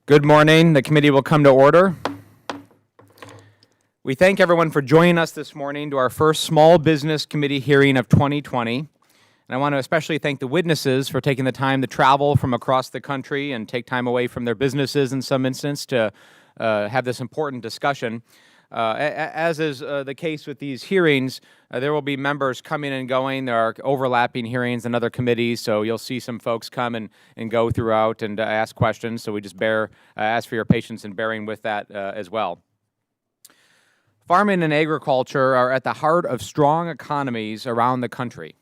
Good morning. The committee will come to order. We thank everyone for joining us this morning to our first Small Business Committee hearing of 2020. And I want to especially thank the witnesses for taking the time to travel from across the country and take time away from their businesses in some instance to have this important discussion. As is the case with these hearings, there will be members coming and going. There are overlapping hearings in other committees, so you'll see some folks come and go throughout and ask questions. So we just ask for your patience in bearing with that as well. Farming and agriculture are at the heart of strong economies around the country.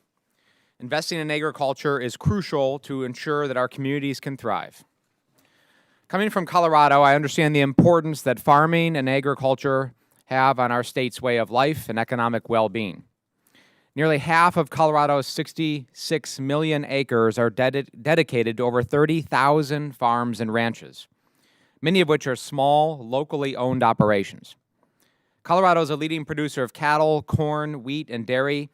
Investing in agriculture is crucial to ensure that our communities can thrive. Coming from Colorado, I understand the importance that farming and agriculture have on our state's way of life and economic well-being. Nearly half of Colorado's 66 million acres are dedicated to over 30,000 farms and ranches, many of which are small, locally owned operations. Colorado is a leading producer of cattle, corn, wheat, and dairy,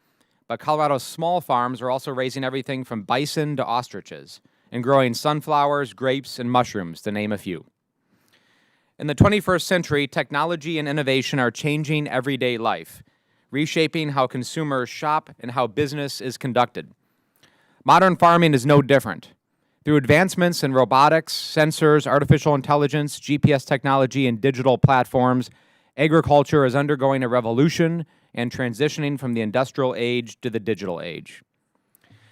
but Colorado's small farms are also raising everything from bison to ostriches and growing sunflowers, grapes, and mushrooms, to name a few. In the 21st century, technology and innovation are changing everyday life, reshaping how consumers shop and how business is conducted. Modern farming is no different. Through advancements in robotics, sensors, artificial intelligence, GPS technology, and digital platforms, agriculture is undergoing a revolution and transitioning from the industrial age to the digital age.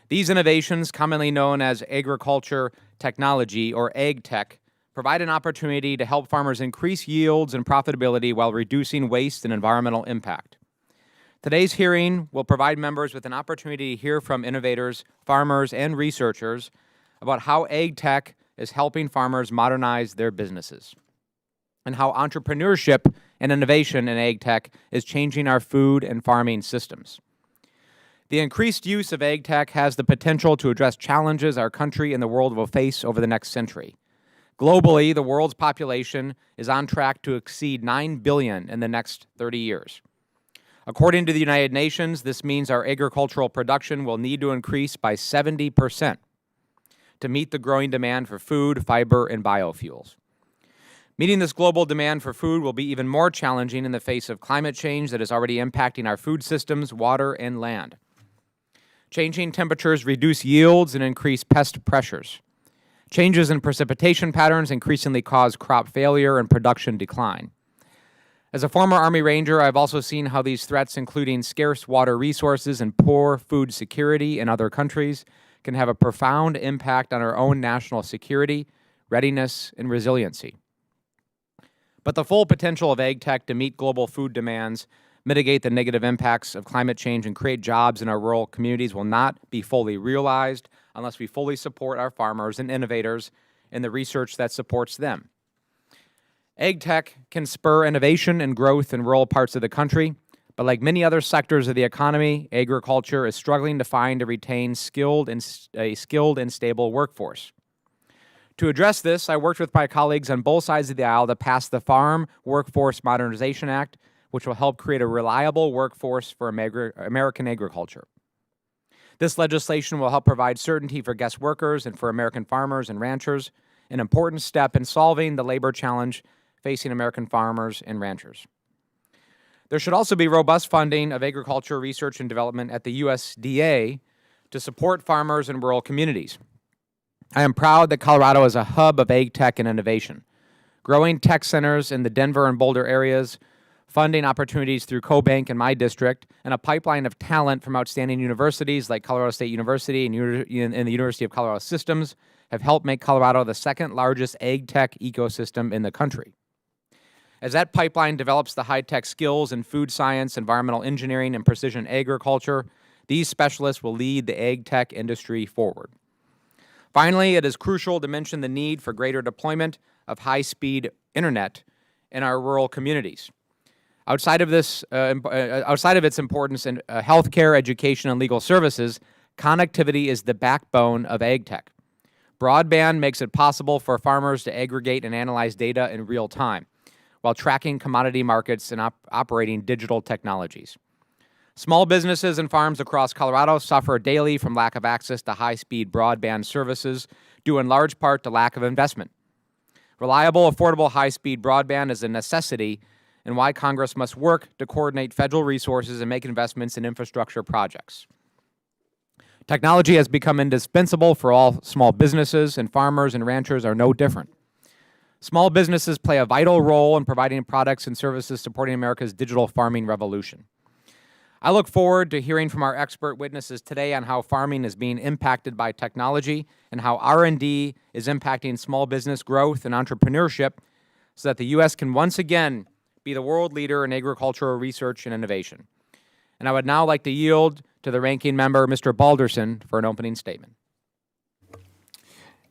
These innovations, commonly known as agriculture technology or ag tech, provide an opportunity to help farmers increase yields and profitability while reducing waste and environmental impact. Today's hearing will provide members with an opportunity to hear from innovators, farmers, and researchers about how ag tech is helping farmers modernize their businesses, and how entrepreneurship and innovation in ag tech is changing our food and farming systems. The increased use of ag tech has the potential to address challenges our country and the world will face over the next century. Globally, the world's population is on track to exceed 9 billion in the next 30 years. According to the United Nations, this means our agricultural production will need to increase by 70% to meet the growing demand for food, fiber, and biofuels. Meeting this global demand for food will be even more challenging in the face of climate change that is already impacting our food systems, water, and land. Changing temperatures reduce yields and increase pest pressures. Changes in precipitation patterns increasingly cause crop failure and production decline. As a former Army Ranger, I've also seen how these threats, including scarce water resources and poor food security in other countries, can have a profound impact on our own national security, readiness, and resiliency. But the full potential of ag tech to meet global food demands, mitigate the negative impacts of climate change, and create jobs in our rural communities will not be fully realized unless we fully support our farmers and innovators in the research that supports them. Ag tech can spur innovation and growth in rural parts of the country, but like many other sectors of the economy, agriculture is struggling to find and retain a skilled and stable workforce. To address this, I worked with my colleagues on both sides of the aisle to pass the Farm Workforce Modernization Act, which will help create a reliable workforce for American agriculture. This legislation will help provide certainty for guest workers and for American farmers and ranchers, an important step in solving the labor challenge facing American farmers and ranchers. There should also be robust funding of agriculture research and development at the USDA to support farmers in rural communities. I am proud that Colorado is a hub of ag tech and innovation. Growing tech centers in the Denver and Boulder areas, funding opportunities through CoBank in my district, and a pipeline of talent from outstanding universities like Colorado State University and the University of Colorado Systems have helped make Colorado the second largest ag tech ecosystem in the country. As that pipeline develops the high-tech skills in food science, environmental engineering, and precision agriculture, these specialists will lead the ag tech industry forward. Finally, it is crucial to mention the need for greater deployment of high-speed internet in our rural communities. Outside of its importance in healthcare, education, and legal services, connectivity is the backbone of ag tech. Broadband makes it possible for farmers to aggregate and analyze data in real time, while tracking commodity markets and operating digital technologies. Small businesses and farms across Colorado suffer daily from lack of access to high-speed broadband services, due in large part to lack of investment. Reliable, affordable, high-speed broadband is a necessity, and why Congress must work to coordinate federal resources and make investments in infrastructure projects. Technology has become indispensable for all small businesses, and farmers and ranchers are no different. Small businesses play a vital role in providing products and services supporting America's digital farming revolution. I look forward to hearing from our expert witnesses today on how farming is being impacted by technology and how R&D is impacting small business growth and entrepreneurship so that the U.S. can once again be the world leader in agricultural research and innovation. And I would now like to yield to the ranking member, Mr. Balderson, for an opening statement.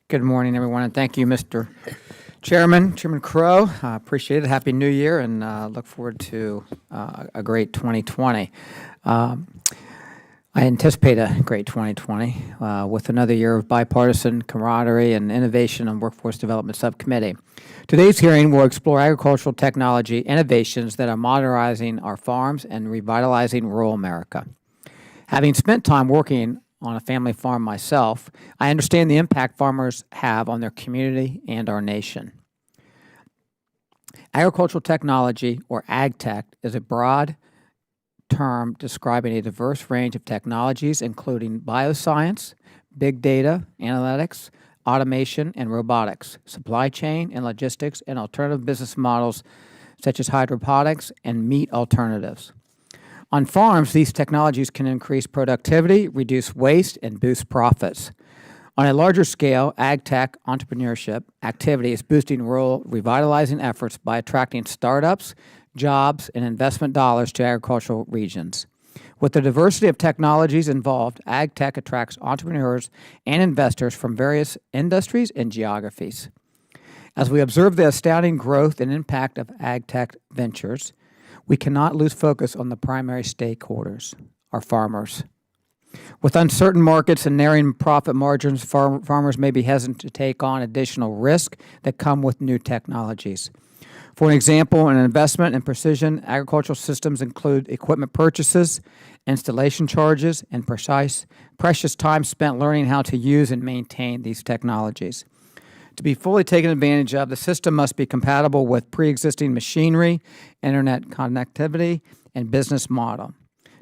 Good morning, everyone, and thank you, Mr. Chairman Crow. Appreciate it. Happy New Year, and look forward to a great 2020. I anticipate a great 2020 with another year of bipartisan camaraderie and innovation on Workforce Development Subcommittee. Today's hearing will explore agricultural technology innovations that are modernizing our farms and revitalizing rural America. Having spent time working on a family farm myself, I understand the impact farmers have on their community and our nation. Agricultural technology, or ag-tech, is a broad term describing a diverse range of technologies, including bioscience, big data, analytics, automation, and robotics, supply chain and logistics, and alternative business models such as hydroponics and meat alternatives. On farms, these technologies can increase productivity, reduce waste, and boost profits. On a larger scale, ag-tech entrepreneurship activity is boosting rural revitalizing efforts by attracting startups, jobs, and investment dollars to agricultural regions. With the diversity of technologies involved, ag-tech attracts entrepreneurs and investors from various industries and geographies. As we observe the astounding growth and impact of ag-tech ventures, we cannot lose focus on the primary stakeholders, our farmers. With uncertain markets and narrowing profit margins, farmers may be hesitant to take on additional risk that come with new technologies. For an example, an investment in precision agricultural systems include equipment purchases, installation charges, and precious time spent learning how to use and maintain these technologies. To be fully taken advantage of, the system must be compatible with pre-existing machinery, internet connectivity, and business model.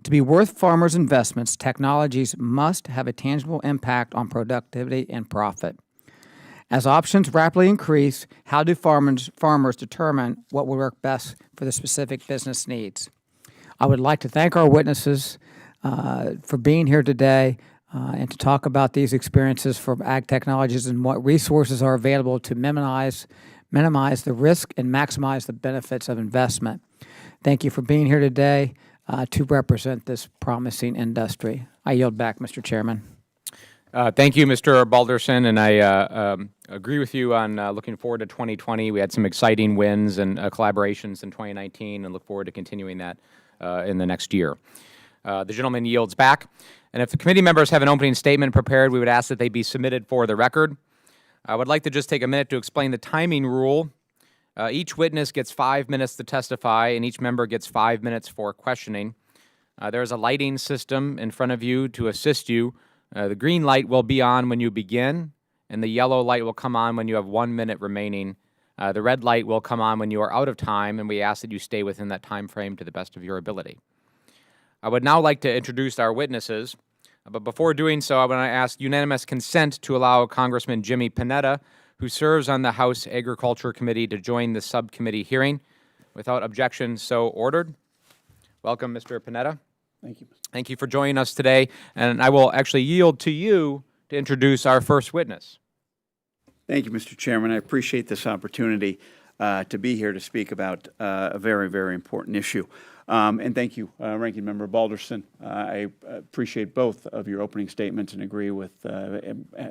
To be worth farmers' investments, technologies must have a tangible impact on productivity and profit. As options rapidly increase, how do farmers determine what will work best for the specific business needs? I would like to thank our witnesses for being here today and to talk about these experiences for ag technologies and what resources are available to minimize the risk and maximize the benefits of investment. Thank you for being here today to represent this promising industry. I yield back, Mr. Chairman. Thank you, Mr. Balderson, and I agree with you on looking forward to 2020. We had some exciting wins and collaborations in 2019 and look forward to continuing that in the next year. The gentleman yields back. And if the committee members have an opening statement prepared, we would ask that they be submitted for the record. I would like to just take a minute to explain the timing rule. Each witness gets 5 minutes to testify, and each member gets 5 minutes for questioning. There is a lighting system in front of you to assist you. The green light will be on when you begin, and the yellow light will come on when you have 1 minute remaining. The red light will come on when you are out of time, and we ask that you stay within that time frame to the best of your ability. I would now like to introduce our witnesses, but before doing so, I want to ask unanimous consent to allow Congressman Jimmy Panetta, who serves on the House Agriculture Committee, to join the subcommittee hearing. Without objection, so ordered. Welcome, Mr. Panetta. Thank you. Thank you for joining us today, and I will actually yield to you to introduce our first witness. Thank you, Mr. Chairman. I appreciate this opportunity to be here to speak about a very, very important issue. And thank you, Ranking Member Balderson. I appreciate both of your opening statements and agree with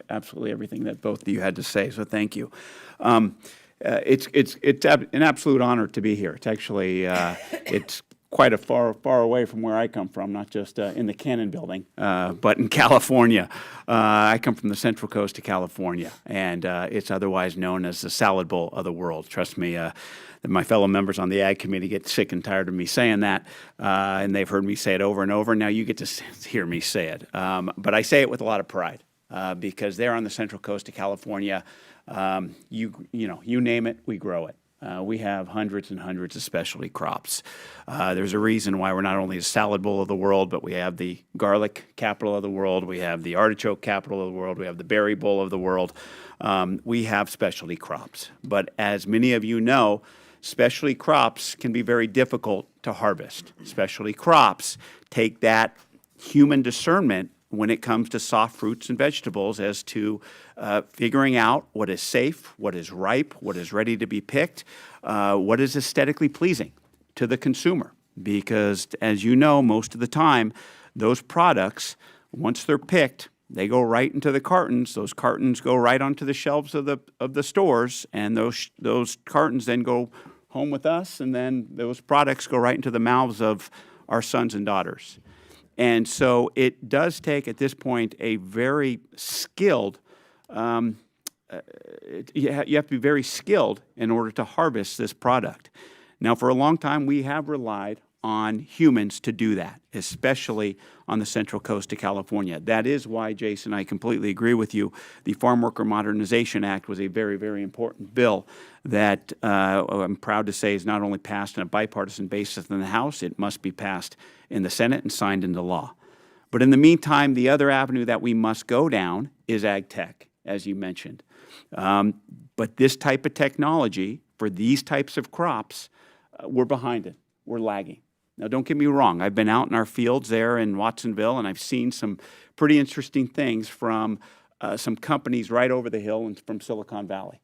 absolutely everything that both of you had to say, so thank you. It's an absolute honor to be here. It's actually, it's quite a far away from where I come from, not just in the Cannon building, but in California. I come from the Central Coast of California, and it's otherwise known as the salad bowl of the world. Trust me, my fellow members on the Ag Committee get sick and tired of me saying that, and they've heard me say it over and over. Now you get to hear me say it, but I say it with a lot of pride. because they're on the Central Coast of California. You name it, we grow it. We have hundreds and hundreds of specialty crops. There's a reason why we're not only the salad bowl of the world, but we have the garlic capital of the world. We have the artichoke capital of the world. We have the berry bowl of the world. We have specialty crops. But as many of you know, specialty crops can be very difficult to harvest. Specialty crops take that human discernment when it comes to soft fruits and vegetables as to figuring out what is safe, what is ripe, what is ready to be picked, what is aesthetically pleasing to the consumer. Because as you know, most of the time, those products, once they're picked, they go right into the cartons. Those cartons go right onto the shelves of the stores, and those cartons then go home with us, and then those products go right into the mouths of our sons and daughters. And so it does take, at this point, a very skilled, you have to be very skilled in order to harvest this product. Now, for a long time, we have relied on humans to do that, especially on the Central Coast of California. That is why, Jason, I completely agree with you. The Farm Worker Modernization Act was a very, very important bill that I'm proud to say is not only passed on a bipartisan basis in the House, it must be passed in the Senate and signed into law. But in the meantime, the other avenue that we must go down is ag tech, as you mentioned. But this type of technology for these types of crops, we're behind it. We're lagging. Now, don't get me wrong. I've been out in our fields there in Watsonville, and I've seen some pretty interesting things from some companies right over the hill and from Silicon Valley,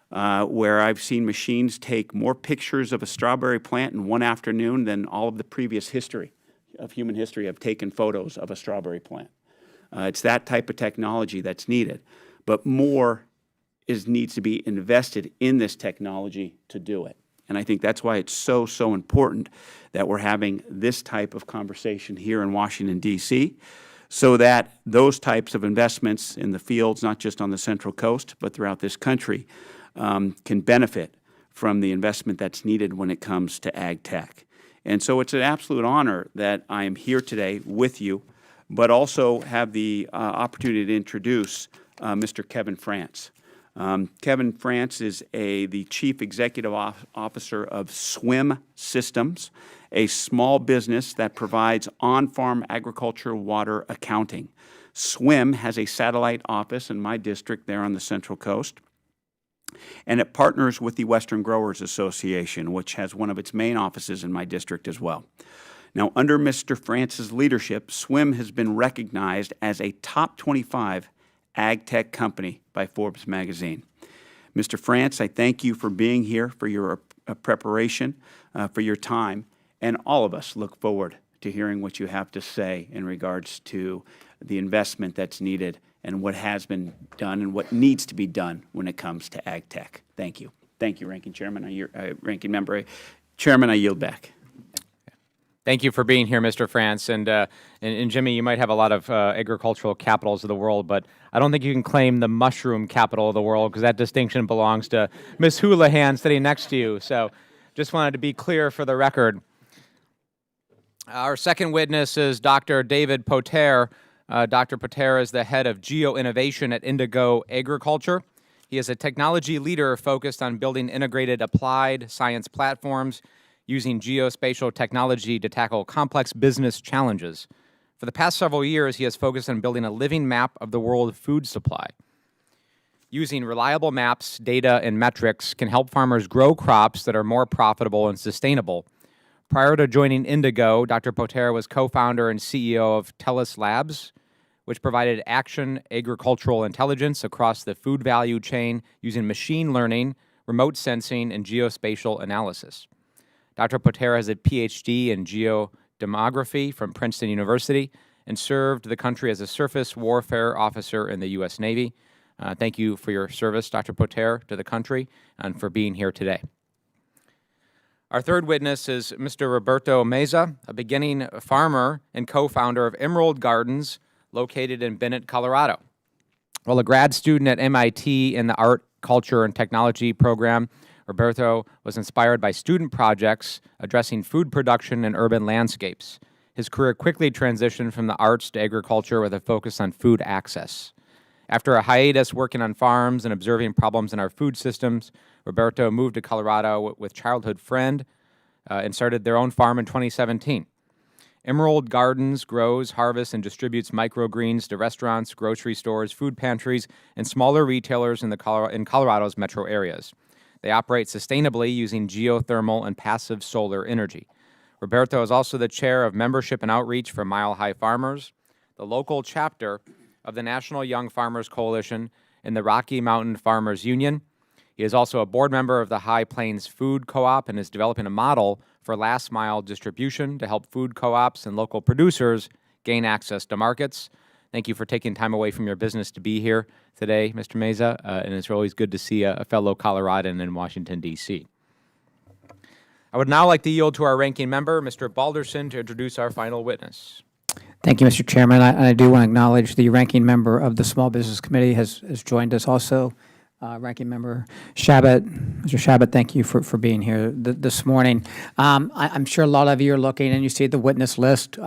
where I've seen machines take more pictures of a strawberry plant in one afternoon than all of the previous history of human history have taken photos of a strawberry plant. It's that type of technology that's needed, but more needs to be invested in this technology to do it. And I think that's why it's so, so important that we're having this type of conversation here in Washington, D.C., so that those types of investments in the fields, not just on the Central Coast, but throughout this country, can benefit from the investment that's needed when it comes to ag tech. And so it's an absolute honor that I am here today with you, but also have the opportunity to introduce Mr. Kevin France. Kevin France is the Chief Executive Officer of SWIM Systems, a small business that provides on-farm agriculture water accounting. SWIM has a satellite office in my district there on the Central Coast, and it partners with the Western Growers Association, which has one of its main offices in my district as well. Now, under Mr. France's leadership, SWIM has been recognized as a top 25 ag tech company by Forbes magazine. Mr. France, I thank you for being here, for your preparation, for your time, and all of us look forward to hearing what you have to say in regards to the investment that's needed and what has been done and what needs to be done when it comes to ag tech. Thank you. Thank you, Ranking Chairman, Ranking Member. Chairman, I yield back. Thank you for being here, Mr. France. And Jimmy, you might have a lot of agricultural capitals of the world, but I don't think you can claim the mushroom capital of the world because that distinction belongs to Ms. Houlihan sitting next to you. So just wanted to be clear for the record. Our second witness is Dr. David Patel. Dr. Patel is the head of geo-innovation at Indigo Agriculture. He is a technology leader focused on building integrated applied science platforms using geospatial technology to tackle complex business challenges. For the past several years, he has focused on building a living map of the world food supply. Using reliable maps, data, and metrics can help farmers grow crops that are more profitable and sustainable. Prior to joining Indigo, Dr. Patel was co-founder and CEO of TELUS Labs, which provided action agricultural intelligence across the food value chain using machine learning, remote sensing, and geospatial analysis. Dr. Patel has a PhD in geodemography from Princeton University and served the country as a surface warfare officer in the U.S. Navy. Thank you for your service, Dr. Patel, to the country and for being here today. Our third witness is Mr. Roberto Mesa, a beginning farmer and co-founder of Emerald Gardens, located in Bennett, Colorado. While a grad student at MIT in the Art, Culture, and Technology program, Roberto was inspired by student projects addressing food production in urban landscapes. His career quickly transitioned from the arts to agriculture with a focus on food access. After a hiatus working on farms and observing problems in our food systems, Roberto moved to Colorado with childhood friend and started their own farm in 2017. Emerald Gardens grows, harvests, and distributes microgreens to restaurants, grocery stores, food pantries, and smaller retailers in Colorado's metro areas. They operate sustainably using geothermal and passive solar energy. Roberto is also the chair of membership and outreach for Mile High Farmers, the local chapter of the National Young Farmers Coalition and the Rocky Mountain Farmers Union. He is also a board member of the High Plains Food Co-op and is developing a model for last-mile distribution to help food co-ops and local producers gain access to markets. Thank you for taking time away from your business to be here today, Mr. Mesa, and it's always good to see a fellow Coloradan in Washington, D.C. I would now like to yield to our ranking member, Mr. Balderson, to introduce our final witness. Thank you, Mr. Chairman. I do want to acknowledge the ranking member of the Small Business Committee has joined us also. Ranking Member Shabbat. Mr. Shabbat, thank you for being here this morning. I'm sure a lot of you are looking and you see the witness list.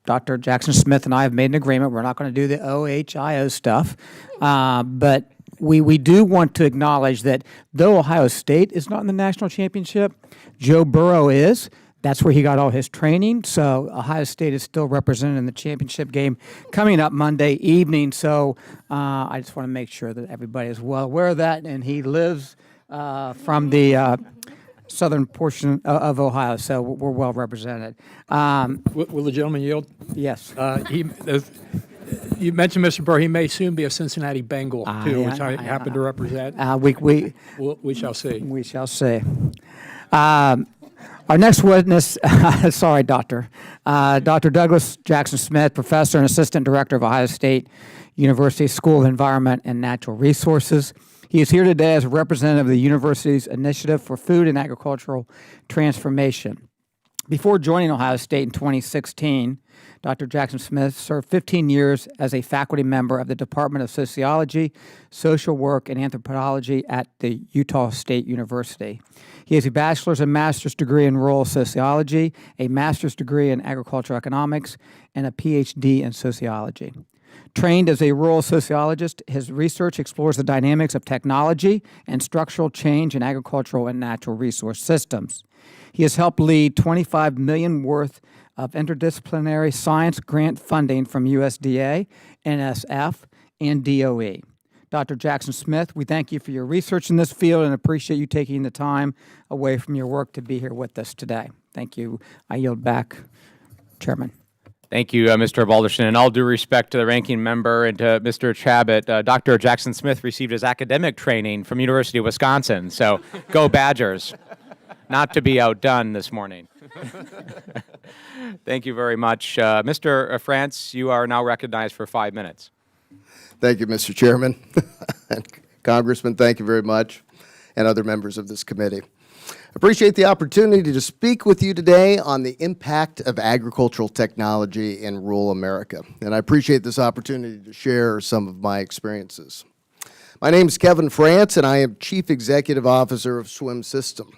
Dr. Jackson Smith and I have made an agreement. We're not going to do the OHIO stuff, but we do want to acknowledge that though Ohio State is not in the national championship, Joe Burrow is. That's where he got all his training. So Ohio State is still represented in the championship game coming up Monday evening. So I just want to make sure that everybody is well aware of that. And he lives from the southern portion of Ohio, so we're well represented. Will the gentleman yield? Yes. You mentioned Mr. Burr. He may soon be a Cincinnati Bengal, too, which I happen to represent. We shall see. We shall see. Our next witness, sorry, Dr. Douglas Jackson Smith, professor and assistant director of Ohio State University School of Environment and Natural Resources. He is here today as a representative of the university's Initiative for Food and Agricultural Transformation. Before joining Ohio State in 2016, Dr. Jackson Smith served 15 years as a faculty member of the Department of Sociology, Social Work, and Anthropology at the Utah State University. He has a bachelor's and master's degree in rural sociology, a master's degree in agricultural economics, and a PhD in sociology. Trained as a rural sociologist, his research explores the dynamics of technology and structural change in agricultural and natural resource systems. He has helped lead $25 million worth of interdisciplinary science grant funding from USDA, NSF, and DOE. Dr. Jackson Smith, we thank you for your research in this field and appreciate you taking the time away from your work to be here with us today. Thank you. I yield back, Chairman. Thank you, Mr. Balderson. And all due respect to the ranking member and to Mr. Chabot, Dr. Jackson Smith received his academic training from University of Wisconsin. So go Badgers. Not to be outdone this morning. Thank you very much. Mr. France, you are now recognized for 5 minutes. Thank you, Mr. Chairman. And Congressman, thank you very much, and other members of this committee. Appreciate the opportunity to speak with you today on the impact of agricultural technology in rural America. And I appreciate this opportunity to share some of my experiences. My name is Kevin France, and I am Chief Executive Officer of Swim System.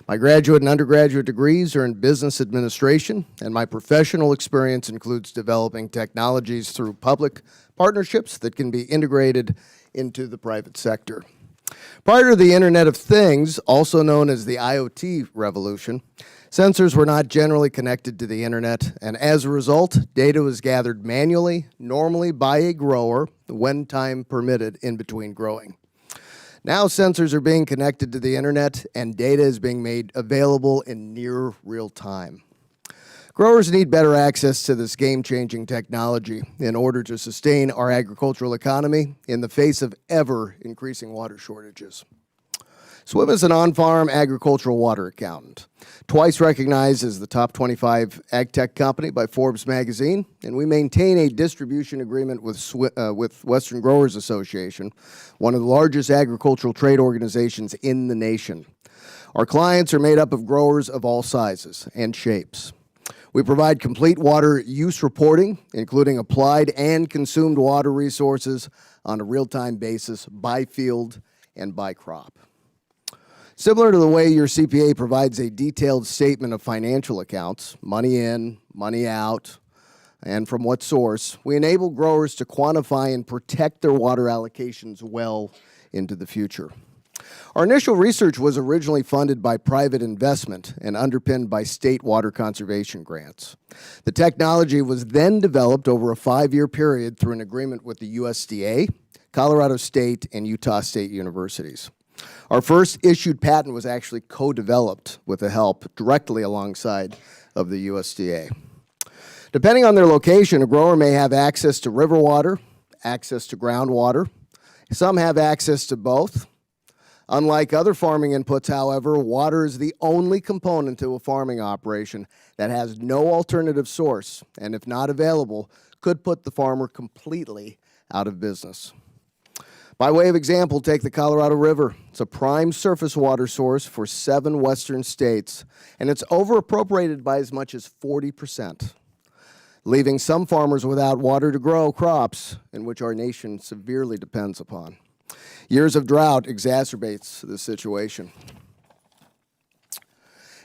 My graduate and undergraduate degrees are in business administration, and my professional experience includes developing technologies through public partnerships that can be integrated into the private sector. Prior to the Internet of Things, also known as the IoT revolution, sensors were not generally connected to the Internet, and as a result, data was gathered manually, normally by a grower, when time permitted in between growing. Now sensors are being connected to the Internet, and data is being made available in near real time. Growers need better access to this game-changing technology in order to sustain our agricultural economy in the face of ever-increasing water shortages. SWIM is an on-farm agricultural water accountant, twice recognized as the top 25 ag tech company by Forbes magazine, and we maintain a distribution agreement with Western Growers Association, one of the largest agricultural trade organizations in the nation. Our clients are made up of growers of all sizes and shapes. We provide complete water use reporting, including applied and consumed water resources on a real-time basis by field and by crop. Similar to the way your CPA provides a detailed statement of financial accounts, money in, money out, and from what source, we enable growers to quantify and protect their water allocations well into the future. Our initial research was originally funded by private investment and underpinned by state water conservation grants. The technology was then developed over a 5-year period through an agreement with the USDA, Colorado State, and Utah State universities. Our first issued patent was actually co-developed with the help directly alongside of the USDA. Depending on their location, a grower may have access to river water, access to groundwater. Some have access to both. Unlike other farming inputs, however, water is the only component to a farming operation that has no alternative source, and if not available, could put the farmer completely out of business. By way of example, take the Colorado River. It's a prime surface water source for 7 western states, and it's over-appropriated by as much as 40%, leaving some farmers without water to grow crops in which our nation severely depends upon. Years of drought exacerbates this situation.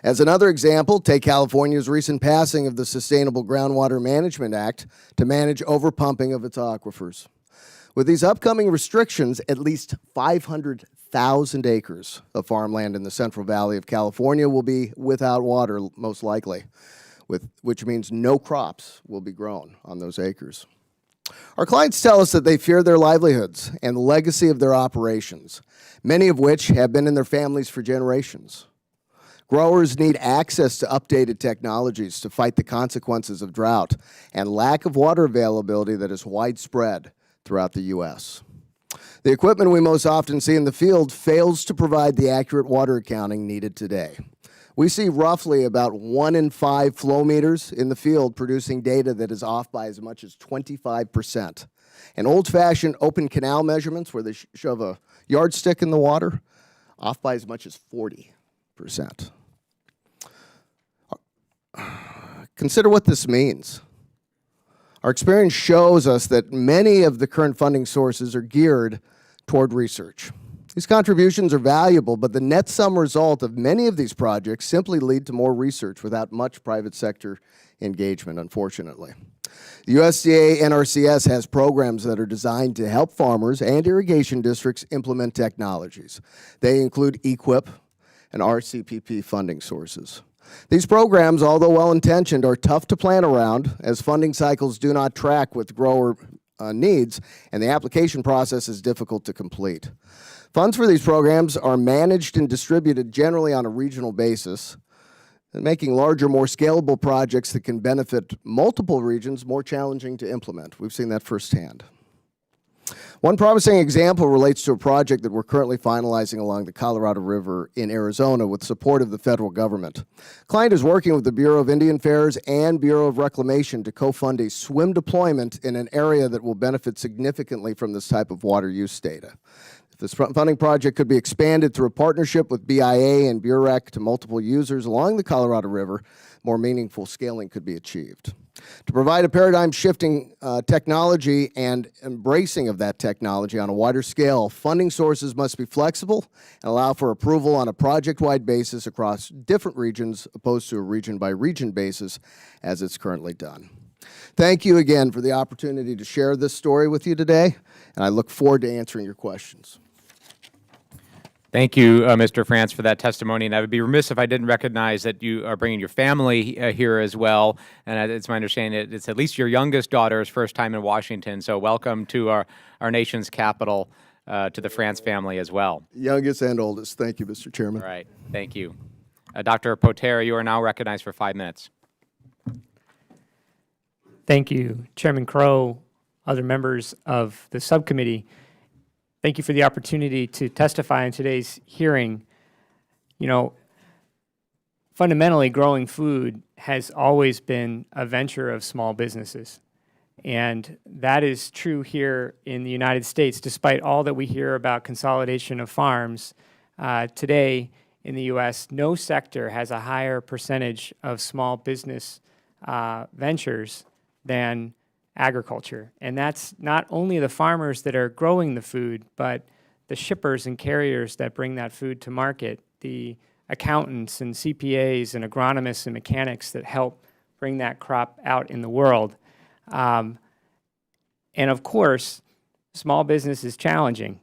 As another example, take California's recent passing of the Sustainable Groundwater Management Act to manage overpumping of its aquifers. With these upcoming restrictions, at least 500,000 acres of farmland in the Central Valley of California will be without water, most likely, which means no crops will be grown on those acres. Our clients tell us that they fear their livelihoods and the legacy of their operations, many of which have been in their families for generations. Growers need access to updated technologies to fight the consequences of drought and lack of water availability that is widespread throughout the U.S. The equipment we most often see in the field fails to provide the accurate water accounting needed today. We see roughly about 1 in 5 flow meters in the field producing data that is off by as much as 25%. And old-fashioned open canal measurements where they shove a yardstick in the water, off by as much as 40%. Consider what this means. Our experience shows us that many of the current funding sources are geared toward research. These contributions are valuable, but the net sum result of many of these projects simply lead to more research without much private sector engagement, unfortunately. The USDA NRCS has programs that are designed to help farmers and irrigation districts implement technologies. They include EQIP and RCPP funding sources. These programs, although well-intentioned, are tough to plan around as funding cycles do not track with grower needs, and the application process is difficult to complete. Funds for these programs are managed and distributed generally on a regional basis, making larger, more scalable projects that can benefit multiple regions more challenging to implement. We've seen that firsthand. One promising example relates to a project that we're currently finalizing along the Colorado River in Arizona with support of the federal government. Client is working with the Bureau of Indian Affairs and Bureau of Reclamation to co-fund a swim deployment in an area that will benefit significantly from this type of water use data. This funding project could be expanded through a partnership with BIA and BUREC to multiple users along the Colorado River. More meaningful scaling could be achieved. To provide a paradigm-shifting technology and embracing of that technology on a wider scale, funding sources must be flexible and allow for approval on a project-wide basis across different regions, opposed to a region-by-region basis as it's currently done. Thank you again for the opportunity to share this story with you today, and I look forward to answering your questions. Thank you, Mr. France, for that testimony. And I would be remiss if I didn't recognize that you are bringing your family here as well. And it's my understanding that it's at least your youngest daughter's first time in Washington. So welcome to our nation's capital, to the France family as well. Youngest and oldest. Thank you, Mr. Chairman. All right. Thank you. Dr. Poter, you are now recognized for 5 minutes. Thank you, Chairman Crow, other members of the subcommittee. Thank you for the opportunity to testify in today's hearing. You know, fundamentally, growing food has always been a venture of small businesses. And that is true here in the United States, despite all that we hear about consolidation of farms. Today in the U.S., no sector has a higher percentage of small business ventures than agriculture. And that's not only the farmers that are growing the food, but the shippers and carriers that bring that food to market, the accountants and CPAs and agronomists and mechanics that help bring that crop out in the world. And of course, small business is challenging,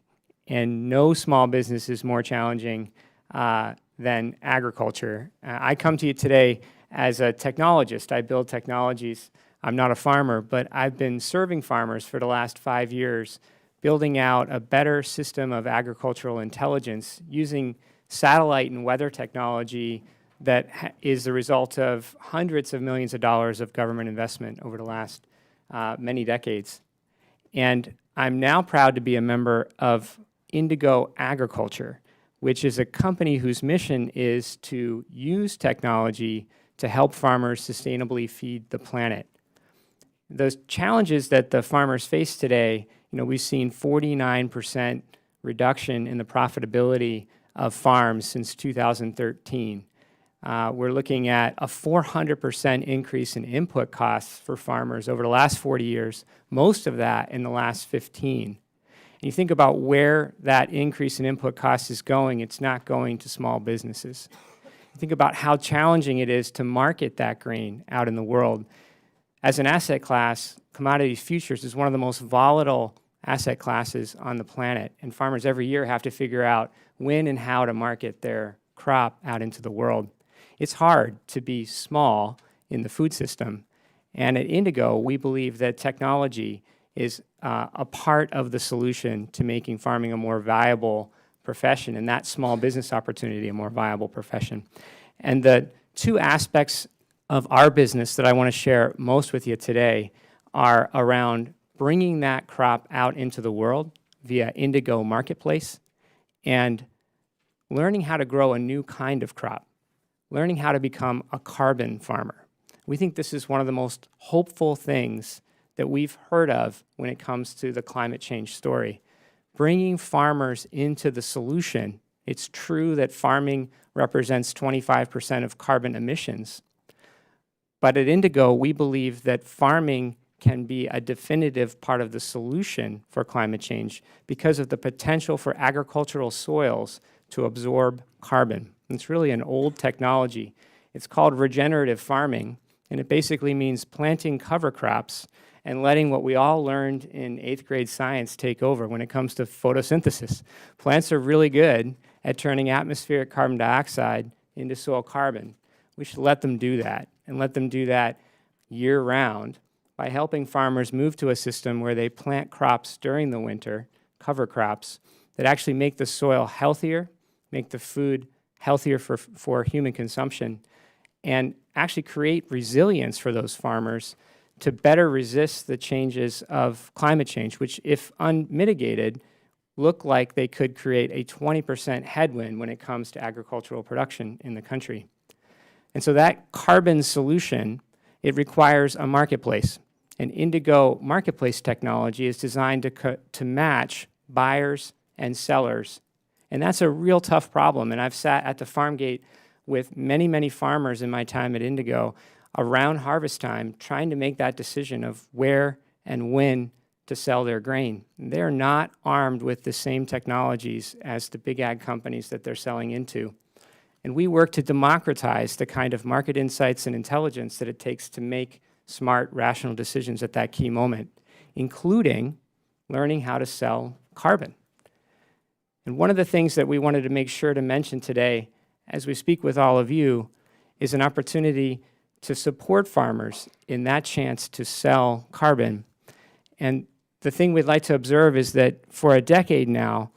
and no small business is more challenging than agriculture. I come to you today as a technologist. I build technologies. I'm not a farmer, but I've been serving farmers for the last 5 years, building out a better system of agricultural intelligence using satellite and weather technology that is the result of hundreds of millions of dollars of government investment over the last many decades. And I'm now proud to be a member of Indigo Agriculture, which is a company whose mission is to use technology to help farmers sustainably feed the planet. Those challenges that the farmers face today, we've seen 49% reduction in the profitability of farms since 2013. We're looking at a 400% increase in input costs for farmers over the last 40 years, most of that in the last 15. And you think about where that increase in input costs is going, it's not going to small businesses. You think about how challenging it is to market that grain out in the world. As an asset class, commodities futures is one of the most volatile asset classes on the planet, and farmers every year have to figure out when and how to market their crop out into the world. It's hard to be small in the food system, and at Indigo, we believe that technology is a part of the solution to making farming a more viable profession, and that small business opportunity a more viable profession. And the two aspects of our business that I want to share most with you today are around bringing that crop out into the world via Indigo Marketplace and learning how to grow a new kind of crop, learning how to become a carbon farmer. We think this is one of the most hopeful things that we've heard of when it comes to the climate change story. Bringing farmers into the solution. It's true that farming represents 25% of carbon emissions, but at Indigo, we believe that farming can be a definitive part of the solution for climate change because of the potential for agricultural soils to absorb carbon. It's really an old technology. It's called regenerative farming, and it basically means planting cover crops and letting what we all learned in 8th grade science take over when it comes to photosynthesis. Plants are really good at turning atmospheric carbon dioxide into soil carbon. We should let them do that, and let them do that year-round by helping farmers move to a system where they plant crops during the winter, cover crops, that actually make the soil healthier, make the food healthier for human consumption, and actually create resilience for those farmers to better resist the changes of climate change, which, if unmitigated, look like they could create a 20% headwind when it comes to agricultural production in the country. And so that carbon solution, it requires a marketplace. And Indigo Marketplace technology is designed to match buyers and sellers. And that's a real tough problem. And I've sat at the farm gate with many, many farmers in my time at Indigo around harvest time trying to make that decision of where and when to sell their grain. They're not armed with the same technologies as the big ag companies that they're selling into. And we work to democratize the kind of market insights and intelligence that it takes to make smart, rational decisions at that key moment, including learning how to sell carbon. And one of the things that we wanted to make sure to mention today as we speak with all of you is an opportunity to support farmers in that chance to sell carbon. And the thing we'd like to observe is that for a decade now,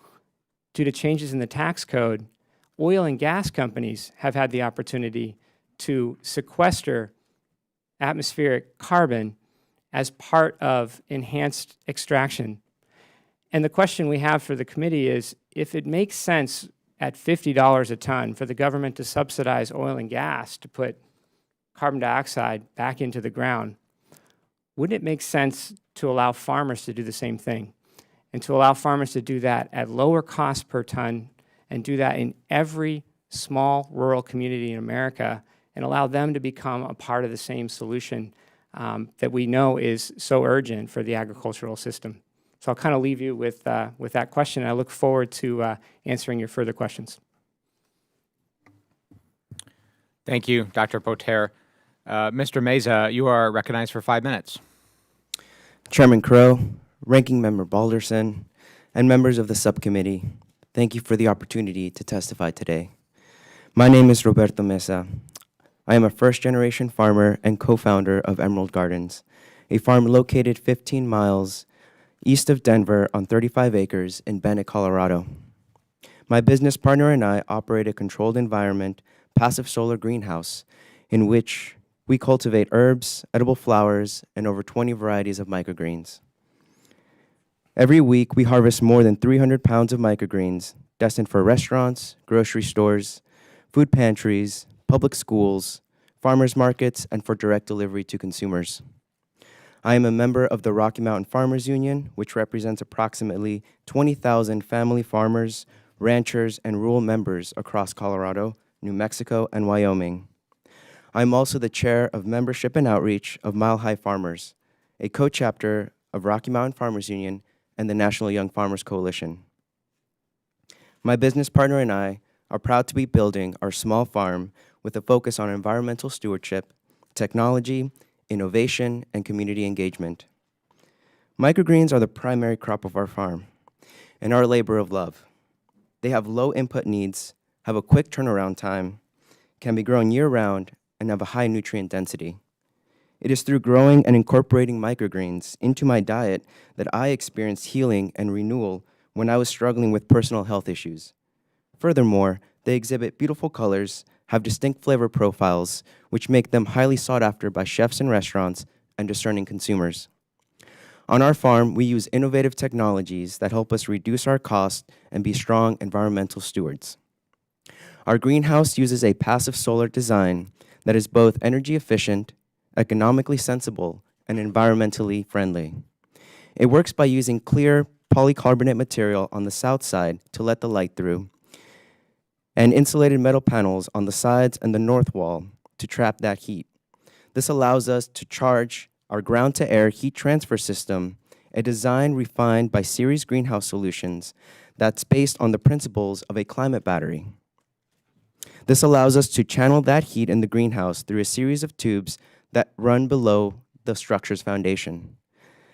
due to changes in the tax code, oil and gas companies have had the opportunity to sequester atmospheric carbon as part of enhanced extraction. And the question we have for the committee is, if it makes sense at $50 a ton for the government to subsidize oil and gas to put carbon dioxide back into the ground, wouldn't it make sense to allow farmers to do the same thing and to allow farmers to do that at lower cost per ton and do that in every small rural community in America and allow them to become a part of the same solution that we know is so urgent for the agricultural system? So I'll kind of leave you with that question. I look forward to answering your further questions. Thank you, Dr. Patel. Mr. Mesa, you are recognized for 5 minutes. Chairman Crow, Ranking Member Balderson, and members of the subcommittee, thank you for the opportunity to testify today. My name is Roberto Mesa. I am a first-generation farmer and co-founder of Emerald Gardens, a farm located 15 miles east of Denver on 35 acres in Bennett, Colorado. My business partner and I operate a controlled environment, passive solar greenhouse, in which we cultivate herbs, edible flowers, and over 20 varieties of microgreens. Every week, we harvest more than 300 pounds of microgreens destined for restaurants, grocery stores, food pantries, public schools, farmers markets, and for direct delivery to consumers. I am a member of the Rocky Mountain Farmers Union, which represents approximately 20,000 family farmers, ranchers, and rural members across Colorado, New Mexico, and Wyoming. I'm also the chair of Membership and Outreach of Mile High Farmers, a co-chapter of Rocky Mountain Farmers Union and the National Young Farmers Coalition. My business partner and I are proud to be building our small farm with a focus on environmental stewardship, technology, innovation, and community engagement. Microgreens are the primary crop of our farm and our labor of love. They have low input needs, have a quick turnaround time, can be grown year-round, and have a high nutrient density. It is through growing and incorporating microgreens into my diet that I experienced healing and renewal when I was struggling with personal health issues. Furthermore, they exhibit beautiful colors, have distinct flavor profiles, which make them highly sought after by chefs and restaurants and discerning consumers. On our farm, we use innovative technologies that help us reduce our costs and be strong environmental stewards. Our greenhouse uses a passive solar design that is both energy efficient, economically sensible, and environmentally friendly. It works by using clear polycarbonate material on the south side to let the light through, and insulated metal panels on the sides and the north wall to trap that heat. This allows us to charge our ground-to-air heat transfer system, a design refined by Series Greenhouse Solutions that's based on the principles of a climate battery. This allows us to channel that heat in the greenhouse through a series of tubes that run below the structure's foundation,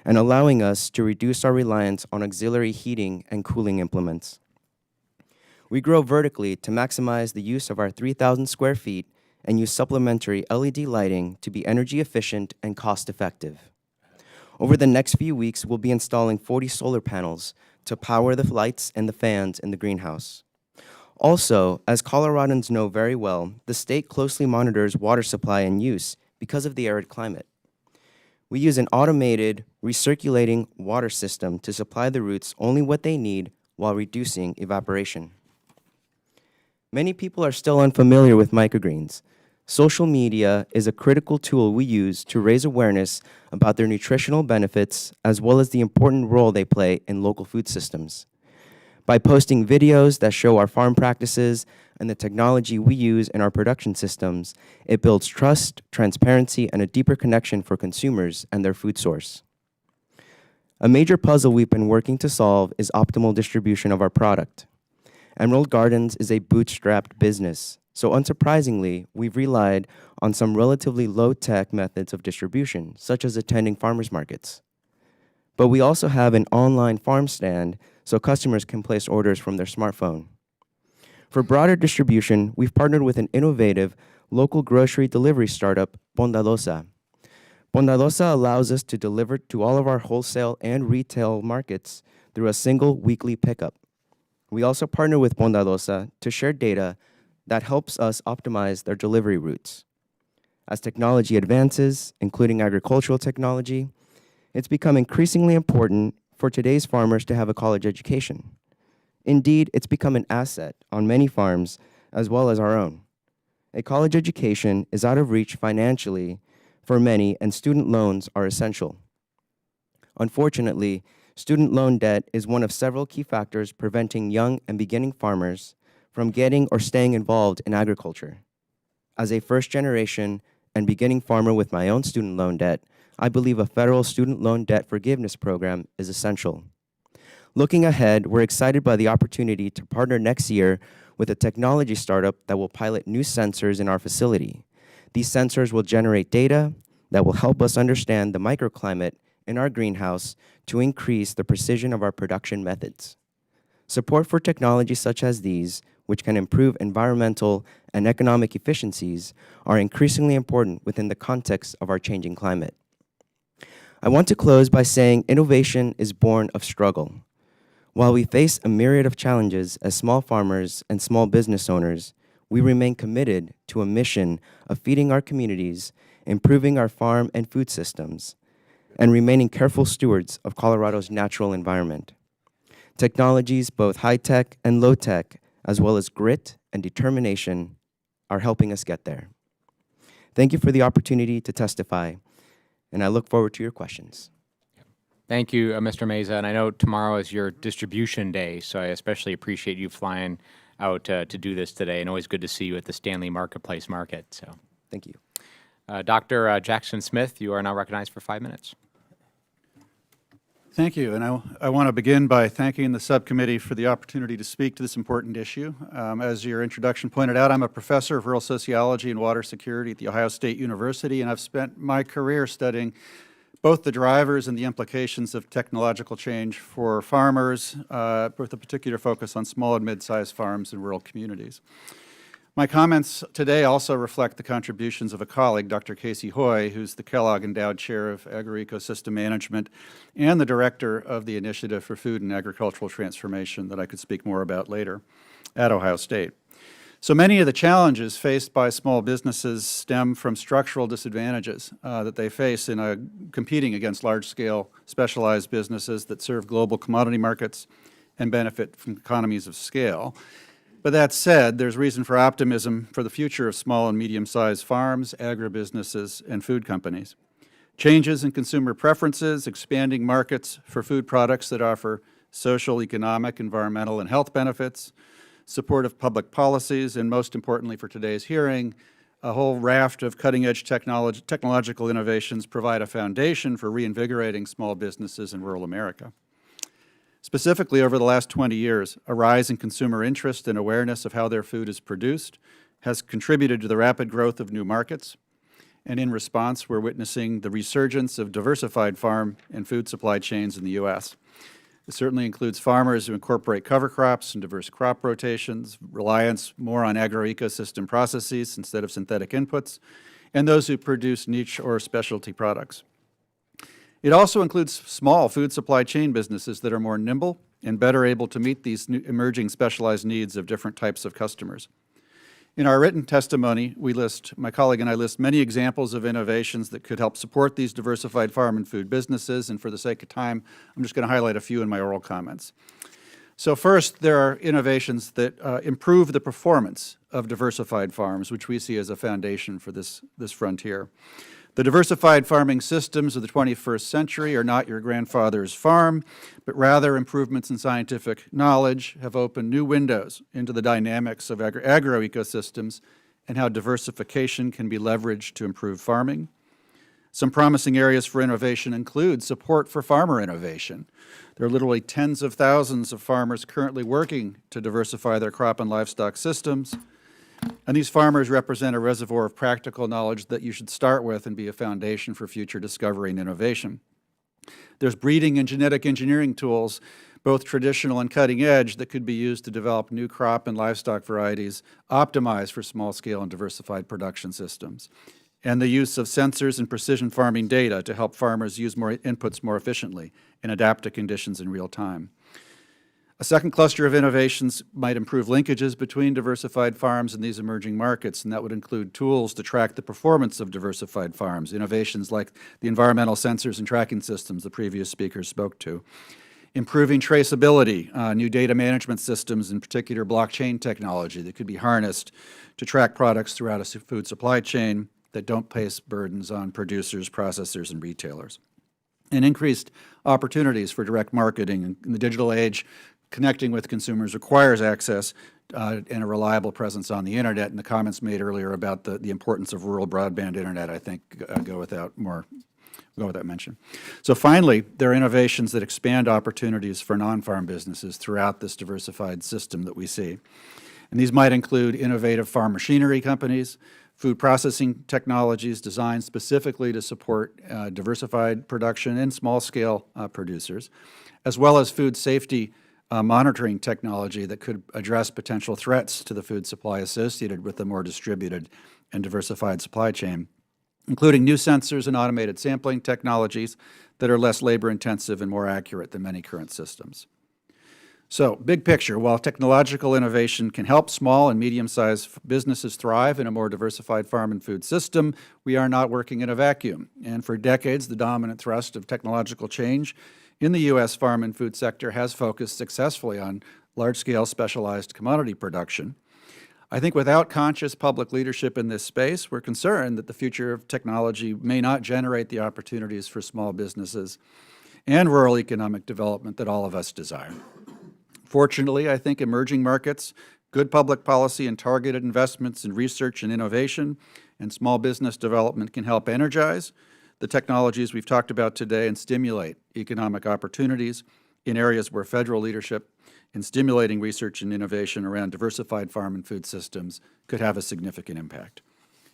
and allowing us to reduce our reliance on auxiliary heating and cooling implements. We grow vertically to maximize the use of our 3,000 square feet and use supplementary LED lighting to be energy efficient and cost effective. Over the next few weeks, we'll be installing 40 solar panels to power the lights and the fans in the greenhouse. Also, as Coloradans know very well, the state closely monitors water supply and use because of the arid climate. We use an automated recirculating water system to supply the roots only what they need while reducing evaporation. Many people are still unfamiliar with microgreens. Social media is a critical tool we use to raise awareness about their nutritional benefits as well as the important role they play in local food systems. By posting videos that show our farm practices and the technology we use in our production systems, it builds trust, transparency, and a deeper connection for consumers and their food source. A major puzzle we've been working to solve is optimal distribution of our product. Emerald Gardens is a bootstrapped business, so unsurprisingly, we've relied on some relatively low-tech methods of distribution, such as attending farmers markets. But we also have an online farm stand so customers can place orders from their smartphone. For broader distribution, we've partnered with an innovative local grocery delivery startup, Bondadosa. Bondadosa allows us to deliver to all of our wholesale and retail markets through a single weekly pickup. We also partner with Bondadosa to share data that helps us optimize their delivery routes. As technology advances, including agricultural technology, it's become increasingly important for today's farmers to have a college education. Indeed, it's become an asset on many farms as well as our own. A college education is out of reach financially for many, and student loans are essential. Unfortunately, student loan debt is one of several key factors preventing young and beginning farmers from getting or staying involved in agriculture. As a first-generation and beginning farmer with my own student loan debt, I believe a federal student loan debt forgiveness program is essential. Looking ahead, we're excited by the opportunity to partner next year with a technology startup that will pilot new sensors in our facility. These sensors will generate data that will help us understand the microclimate in our greenhouse to increase the precision of our production methods. Support for technologies such as these, which can improve environmental and economic efficiencies, are increasingly important within the context of our changing climate. I want to close by saying innovation is born of struggle. While we face a myriad of challenges as small farmers and small business owners, we remain committed to a mission of feeding our communities, improving our farm and food systems, and remaining careful stewards of Colorado's natural environment. Technologies, both high-tech and low-tech, as well as grit and determination, are helping us get there. Thank you for the opportunity to testify, and I look forward to your questions. Thank you, Mr. Mesa. And I know tomorrow is your distribution day, so I especially appreciate you flying out to do this today, and always good to see you at the Stanley Marketplace Market. So, Thank you. Dr. Jackson Smith, you are now recognized for 5 minutes. Thank you, and I want to begin by thanking the subcommittee for the opportunity to speak to this important issue. As your introduction pointed out, I'm a professor of rural sociology and water security at The Ohio State University, and I've spent my career studying both the drivers and the implications of technological change for farmers, with a particular focus on small and mid-sized farms in rural communities. My comments today also reflect the contributions of a colleague, Dr. Casey Hoy, who's the Kellogg Endowed Chair of Agroecosystem Management and the Director of the Initiative for Food and Agricultural Transformation that I could speak more about later at Ohio State. So many of the challenges faced by small businesses stem from structural disadvantages that they face in competing against large-scale specialized businesses that serve global commodity markets and benefit from economies of scale. But that said, there's reason for optimism for the future of small and medium-sized farms, agribusinesses, and food companies. Changes in consumer preferences, expanding markets for food products that offer social, economic, environmental, and health benefits, supportive public policies, and most importantly for today's hearing, a whole raft of cutting-edge technological innovations provide a foundation for reinvigorating small businesses in rural America. Specifically, over the last 20 years, a rise in consumer interest and awareness of how their food is produced has contributed to the rapid growth of new markets. And in response, we're witnessing the resurgence of diversified farm and food supply chains in the U.S. It certainly includes farmers who incorporate cover crops and diverse crop rotations, reliance more on agroecosystem processes instead of synthetic inputs, and those who produce niche or specialty products. It also includes small food supply chain businesses that are more nimble and better able to meet these new emerging specialized needs of different types of customers. In our written testimony, my colleague and I list many examples of innovations that could help support these diversified farm and food businesses, and for the sake of time, I'm just going to highlight a few in my oral comments. So first, there are innovations that improve the performance of diversified farms, which we see as a foundation for this frontier. The diversified farming systems of the 21st century are not your grandfather's farm, but rather improvements in scientific knowledge have opened new windows into the dynamics of agroecosystems and how diversification can be leveraged to improve farming. Some promising areas for innovation include support for farmer innovation. There are literally tens of thousands of farmers currently working to diversify their crop and livestock systems. And these farmers represent a reservoir of practical knowledge that you should start with and be a foundation for future discovery and innovation. There's breeding and genetic engineering tools, both traditional and cutting edge, that could be used to develop new crop and livestock varieties optimized for small-scale and diversified production systems. And the use of sensors and precision farming data to help farmers use more inputs more efficiently and adapt to conditions in real time. A second cluster of innovations might improve linkages between diversified farms and these emerging markets, and that would include tools to track the performance of diversified farms, innovations like the environmental sensors and tracking systems the previous speakers spoke to. Improving traceability, new data management systems, in particular blockchain technology that could be harnessed to track products throughout a food supply chain that don't place burdens on producers, processors, and retailers. And increased opportunities for direct marketing. In the digital age, connecting with consumers requires access and a reliable presence on the internet, and the comments made earlier about the importance of rural broadband internet, I think, go without mention. So finally, there are innovations that expand opportunities for non-farm businesses throughout this diversified system that we see. And these might include innovative farm machinery companies, food processing technologies designed specifically to support diversified production and small-scale producers, as well as food safety monitoring technology that could address potential threats to the food supply associated with the more distributed and diversified supply chain, including new sensors and automated sampling technologies that are less labor-intensive and more accurate than many current systems. So, big picture, while technological innovation can help small and medium-sized businesses thrive in a more diversified farm and food system, we are not working in a vacuum. And for decades, the dominant thrust of technological change in the U.S. farm and food sector has focused successfully on large-scale specialized commodity production. I think without conscious public leadership in this space, we're concerned that the future of technology may not generate the opportunities for small businesses and rural economic development that all of us desire. Fortunately, I think emerging markets, good public policy, and targeted investments in research and innovation and small business development can help energize the technologies we've talked about today and stimulate economic opportunities in areas where federal leadership in stimulating research and innovation around diversified farm and food systems could have a significant impact.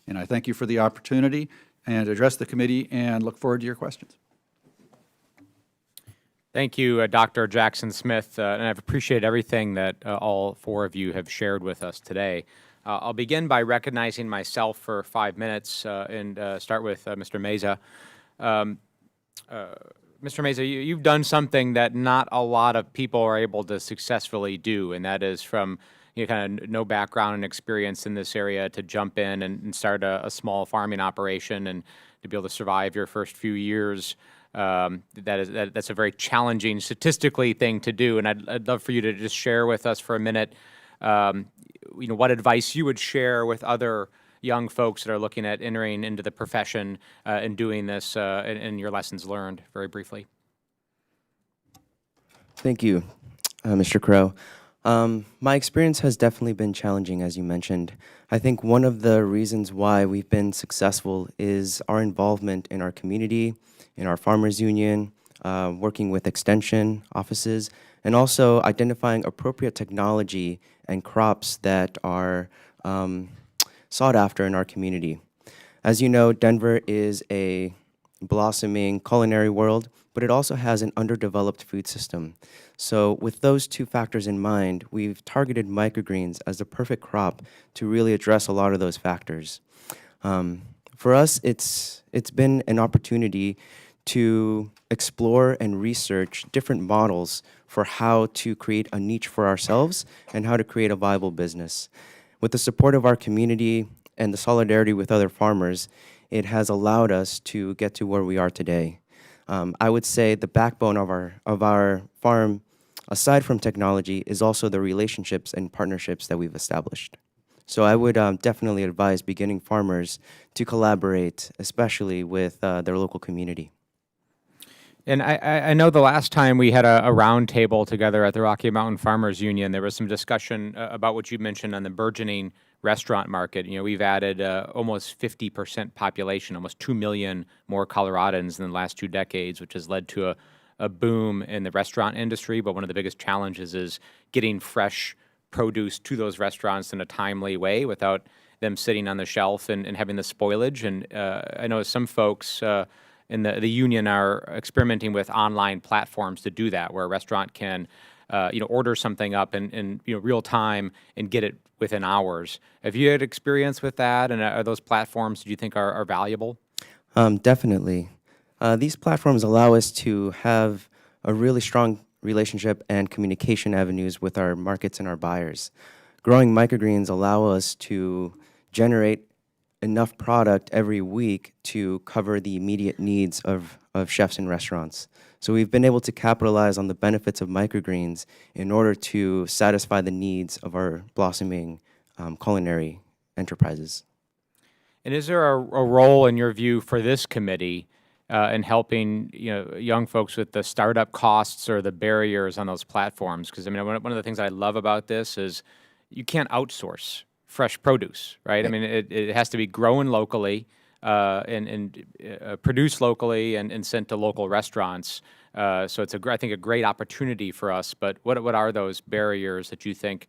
And I thank you for the opportunity and address the committee and look forward to your questions. Thank you, Dr. Jackson Smith, and I've appreciated everything that all four of you have shared with us today. I'll begin by recognizing myself for 5 minutes and start with Mr. Mesa. Mr. Mesa, you've done something that not a lot of people are able to successfully do, and that is from kind of no background and experience in this area to jump in and start a small farming operation and to be able to survive your first few years. That's a very challenging statistically thing to do, and I'd love for you to just share with us for a minute, what advice you would share with other young folks that are looking at entering into the profession and doing this, and your lessons learned, very briefly. Thank you, Mr. Crow. My experience has definitely been challenging, as you mentioned. I think one of the reasons why we've been successful is our involvement in our community, in our farmers union, working with extension offices, and also identifying appropriate technology and crops that are sought after in our community. As you know, Denver is a blossoming culinary world, but it also has an underdeveloped food system. So with those two factors in mind, we've targeted microgreens as the perfect crop to really address a lot of those factors. For us, it's been an opportunity to explore and research different models for how to create a niche for ourselves and how to create a viable business. With the support of our community and the solidarity with other farmers, it has allowed us to get to where we are today. I would say the backbone of our farm, aside from technology, is also the relationships and partnerships that we've established. So I would definitely advise beginning farmers to collaborate, especially with their local community. And I know the last time we had a roundtable together at the Rocky Mountain Farmers Union, there was some discussion about what you mentioned on the burgeoning restaurant market. We've added almost 50% population, almost 2 million more Coloradans in the last 2 decades, which has led to a boom in the restaurant industry. But one of the biggest challenges is getting fresh produce to those restaurants in a timely way without them sitting on the shelf and having the spoilage. And I know some folks in the union are experimenting with online platforms to do that, where a restaurant can order something up in real time and get it within hours. Have you had experience with that, and are those platforms, do you think, are valuable? Definitely. These platforms allow us to have a really strong relationship and communication avenues with our markets and our buyers. Growing microgreens allow us to generate enough product every week to cover the immediate needs of chefs and restaurants. So we've been able to capitalize on the benefits of microgreens in order to satisfy the needs of our blossoming culinary enterprises. And is there a role, in your view, for this committee in helping young folks with the startup costs or the barriers on those platforms? Because one of the things I love about this is you can't outsource fresh produce, right? I mean, it has to be grown locally and produced locally and sent to local restaurants. So it's I think a great opportunity for us. But what are those barriers that you think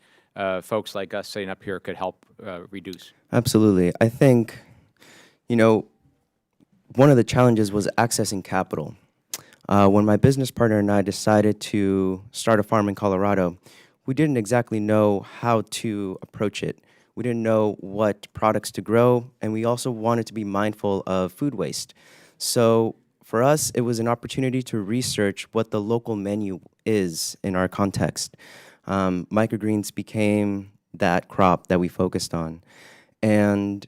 folks like us sitting up here could help reduce? Absolutely. I think, one of the challenges was accessing capital. When my business partner and I decided to start a farm in Colorado, we didn't exactly know how to approach it. We didn't know what products to grow, and we also wanted to be mindful of food waste. So for us, it was an opportunity to research what the local menu is in our context. Microgreens became that crop that we focused on. And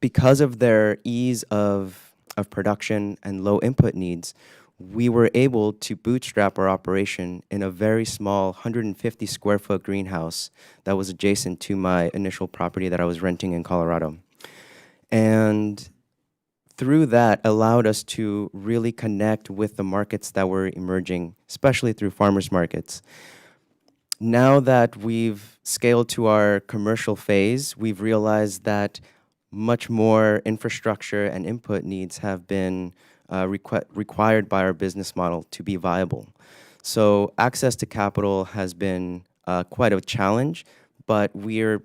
because of their ease of production and low input needs, we were able to bootstrap our operation in a very small 150 square foot greenhouse that was adjacent to my initial property that I was renting in Colorado. And through that allowed us to really connect with the markets that were emerging, especially through farmers markets. Now that we've scaled to our commercial phase, we've realized that much more infrastructure and input needs have been required by our business model to be viable. So access to capital has been quite a challenge, but we're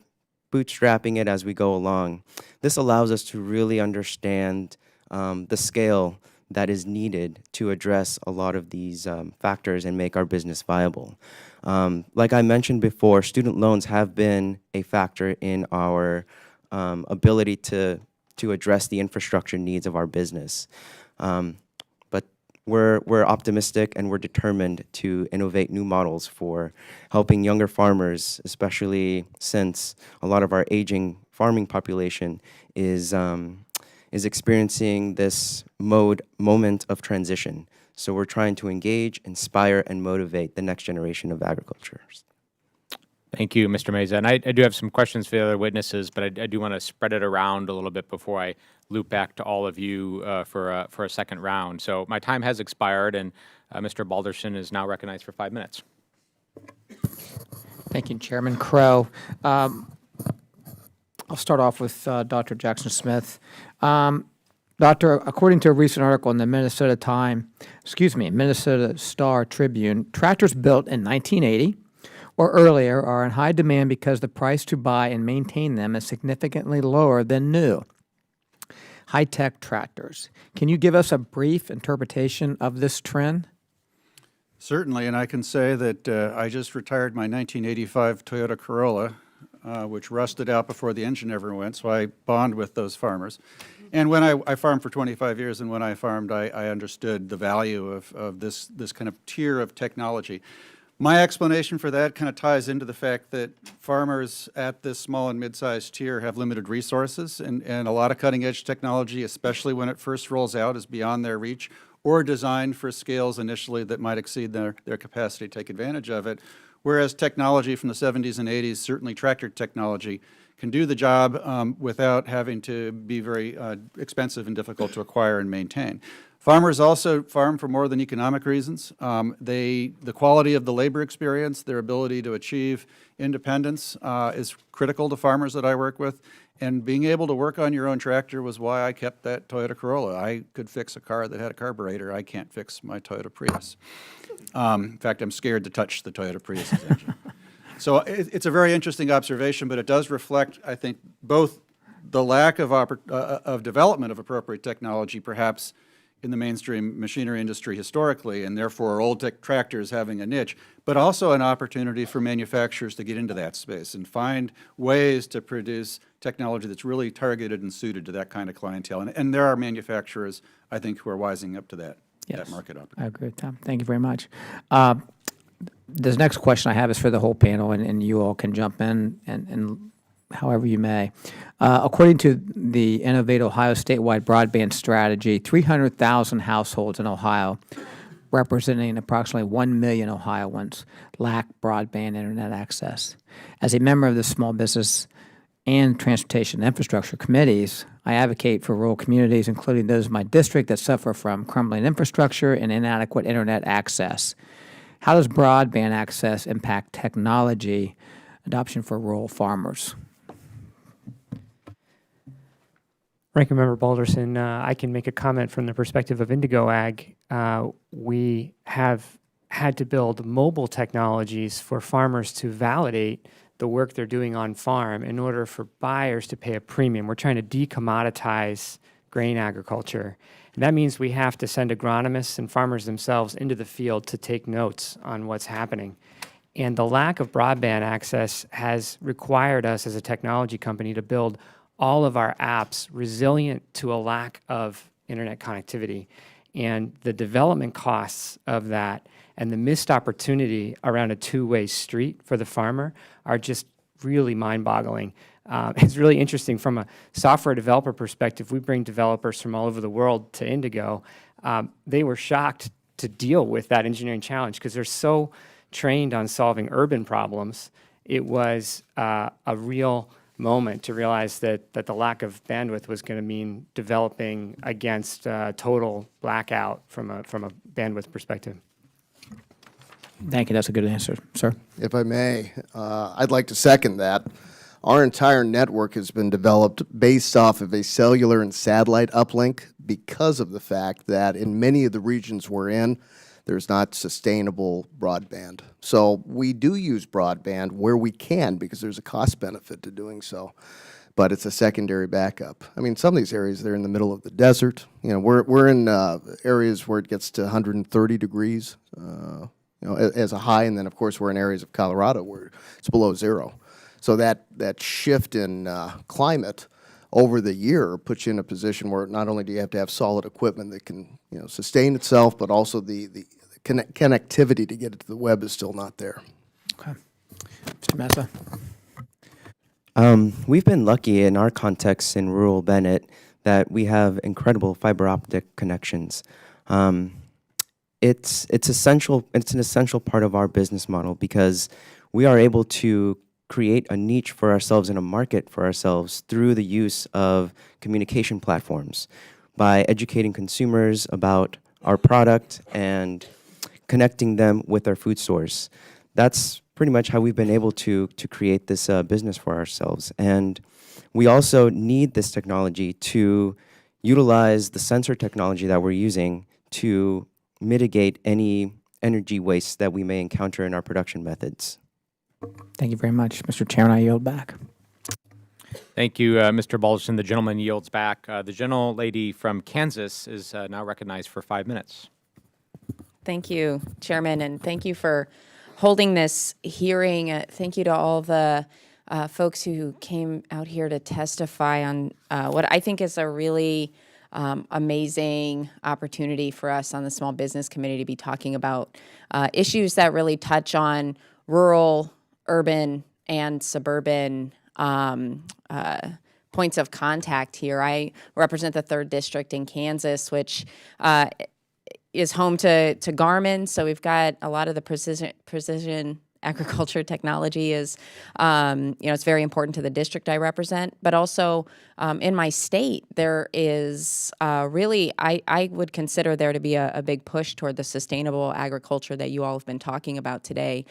bootstrapping it as we go along. This allows us to really understand the scale that is needed to address a lot of these factors and make our business viable. Like I mentioned before, student loans have been a factor in our ability to address the infrastructure needs of our business. But we're optimistic and we're determined to innovate new models for helping younger farmers, especially since a lot of our aging farming population is experiencing this moment of transition. So we're trying to engage, inspire, and motivate the next generation of agriculturists. Thank you, Mr. Mesa. And I do have some questions for the other witnesses, but I do want to spread it around a little bit before I loop back to all of you for a second round. So my time has expired, and Mr. Balderson is now recognized for 5 minutes. Thank you, Chairman Crow. I'll start off with Dr. Jackson Smith. Doctor, according to a recent article in the Minnesota Star Tribune, tractors built in 1980 or earlier are in high demand because the price to buy and maintain them is significantly lower than new high-tech tractors. Can you give us a brief interpretation of this trend? Certainly, and I can say that I just retired my 1985 Toyota Corolla, which rusted out before the engine ever went, so I bond with those farmers. And when I farmed for 25 years, and when I farmed, I understood the value of this kind of tier of technology. My explanation for that kind of ties into the fact that farmers at this small and mid-sized tier have limited resources, and a lot of cutting-edge technology, especially when it first rolls out, is beyond their reach or designed for scales initially that might exceed their capacity to take advantage of it. Whereas technology from the 70s and 80s, certainly tractor technology, can do the job without having to be very expensive and difficult to acquire and maintain. Farmers also farm for more than economic reasons. The quality of the labor experience, their ability to achieve independence is critical to farmers that I work with. And being able to work on your own tractor was why I kept that Toyota Corolla. I could fix a car that had a carburetor. I can't fix my Toyota Prius. In fact, I'm scared to touch the Toyota Prius's engine. So it's a very interesting observation, but it does reflect, I think, both the lack of development of appropriate technology, perhaps in the mainstream machinery industry historically, and therefore old tractors having a niche, but also an opportunity for manufacturers to get into that space and find ways to produce technology that's really targeted and suited to that kind of clientele. And there are manufacturers, I think, who are wising up to that market opportunity. I agree with that. Thank you very much. This next question I have is for the whole panel, and you all can jump in and however you may. According to the Innovate Ohio statewide broadband strategy, 300,000 households in Ohio, representing approximately 1 million Ohioans, lack broadband internet access. As a member of the Small Business and Transportation Infrastructure Committees, I advocate for rural communities, including those in my district, that suffer from crumbling infrastructure and inadequate internet access. How does broadband access impact technology adoption for rural farmers? Ranking Member Balderson, I can make a comment from the perspective of Indigo Ag. We have had to build mobile technologies for farmers to validate the work they're doing on farm in order for buyers to pay a premium. We're trying to decommoditize grain agriculture. And that means we have to send agronomists and farmers themselves into the field to take notes on what's happening. And the lack of broadband access has required us as a technology company to build all of our apps resilient to a lack of internet connectivity. And the development costs of that and the missed opportunity around a two-way street for the farmer are just really mind-boggling. It's really interesting from a software developer perspective. We bring developers from all over the world to Indigo. They were shocked to deal with that engineering challenge because they're so trained on solving urban problems. It was a real moment to realize that the lack of bandwidth was going to mean developing against total blackout from a bandwidth perspective. Thank you. That's a good answer, sir. If I may, I'd like to second that. Our entire network has been developed based off of a cellular and satellite uplink because of the fact that in many of the regions we're in, there's not sustainable broadband. So we do use broadband where we can because there's a cost benefit to doing so, but it's a secondary backup. I mean, some of these areas, they're in the middle of the desert. You know, we're in areas where it gets to 130 degrees, you know, as a high, and then of course we're in areas of Colorado where it's below zero. So that shift in climate over the year puts you in a position where not only do you have to have solid equipment that can, you know, sustain itself, but also the connectivity to get it to the web is still not there. Okay. Mr. Mesa. We've been lucky in our context in rural Bennett that we have incredible fiber optic connections. It's essential. It's an essential part of our business model because we are able to create a niche for ourselves and a market for ourselves through the use of communication platforms by educating consumers about our product and connecting them with our food source. That's pretty much how we've been able to create this business for ourselves. And we also need this technology to utilize the sensor technology that we're using to mitigate any energy waste that we may encounter in our production methods. Thank you very much. Mr. Chairman, I yield back. Thank you, Mr. Balderson. The gentleman yields back. The gentlelady from Kansas is now recognized for 5 minutes. Thank you, Chairman, and thank you for holding this hearing. Thank you to all the folks who came out here to testify on what I think is a really amazing opportunity for us on the Small Business Committee to be talking about issues that really touch on rural, urban, and suburban points of contact here. I represent the 3rd District in Kansas, which is home to Garmin, so we've got a lot of the precision agriculture technology is, it's very important to the district I represent, but also in my state, there is really, I would consider there to be a big push toward the sustainable agriculture that you all have been talking about today.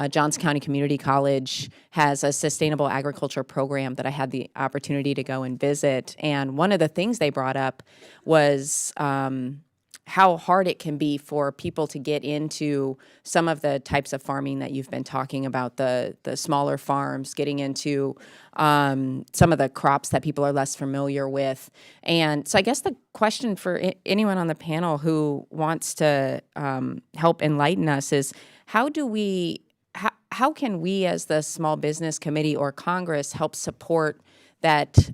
Johnson County Community College has a sustainable agriculture program that I had the opportunity to go and visit, and one of the things they brought up was how hard it can be for people to get into some of the types of farming that you've been talking about, the smaller farms, getting into some of the crops that people are less familiar with. And so I guess the question for anyone on the panel who wants to help enlighten us is, how can we as the Small Business Committee or Congress help support that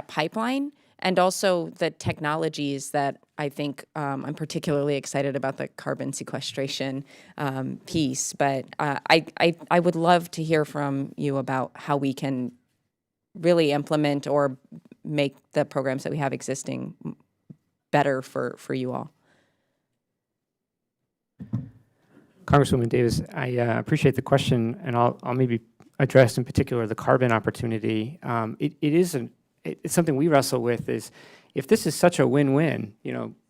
pipeline? And also the technologies that I think I'm particularly excited about, the carbon sequestration piece. But I would love to hear from you about how we can really implement or make the programs that we have existing better for you all. Congresswoman Davis, I appreciate the question, and I'll maybe address in particular the carbon opportunity. It's something we wrestle with is, if this is such a win-win,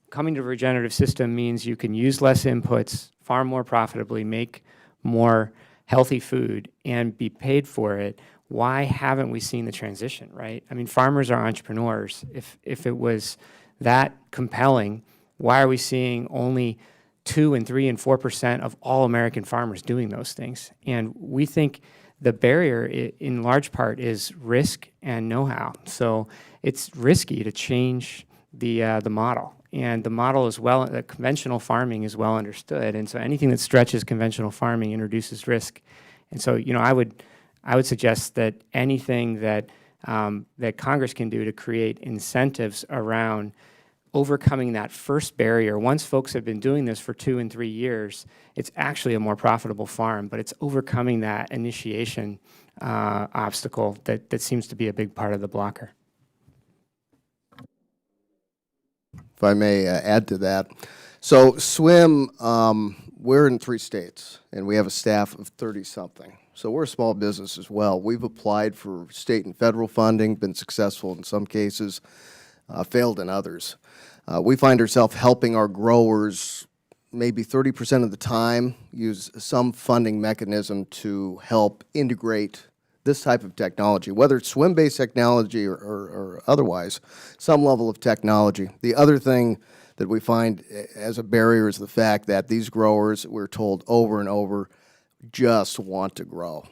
coming to a regenerative system means you can use less inputs, farm more profitably, make more healthy food, and be paid for it, why haven't we seen the transition, right? I mean, farmers are entrepreneurs. If it was that compelling, why are we seeing only 2 and 3 and 4% of all American farmers doing those things. And we think the barrier in large part is risk and know-how. So it's risky to change the model. And the model is conventional farming is well understood. And so anything that stretches conventional farming introduces risk. And so, I would suggest that anything that that Congress can do to create incentives around overcoming that first barrier. Once folks have been doing this for 2 and 3 years, it's actually a more profitable farm, but it's overcoming that initiation obstacle that seems to be a big part of the blocker. If I may add to that. So SWIM, we're in 3 states, and we have a staff of 30-something. So we're a small business as well. We've applied for state and federal funding, been successful in some cases, failed in others. We find ourselves helping our growers maybe 30% of the time use some funding mechanism to help integrate this type of technology, whether it's swim-based technology or otherwise, some level of technology. The other thing that we find as a barrier is the fact that these growers, we're told over and over, just want to grow.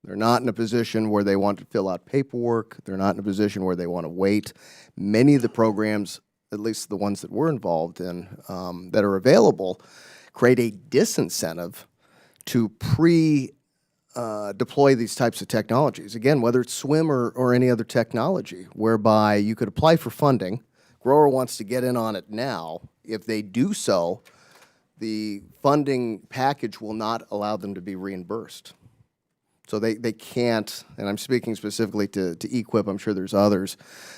They're not in a position where they want to fill out paperwork. They're not in a position where they want to wait. Many of the programs, at least the ones that we're involved in, that are available, create a disincentive to deploy these types of technologies. Again, whether it's SWIM or any other technology, whereby you could apply for funding. Grower wants to get in on it now. If they do so, the funding package will not allow them to be reimbursed. So they can't, and I'm speaking specifically to EQIP, I'm sure there's others.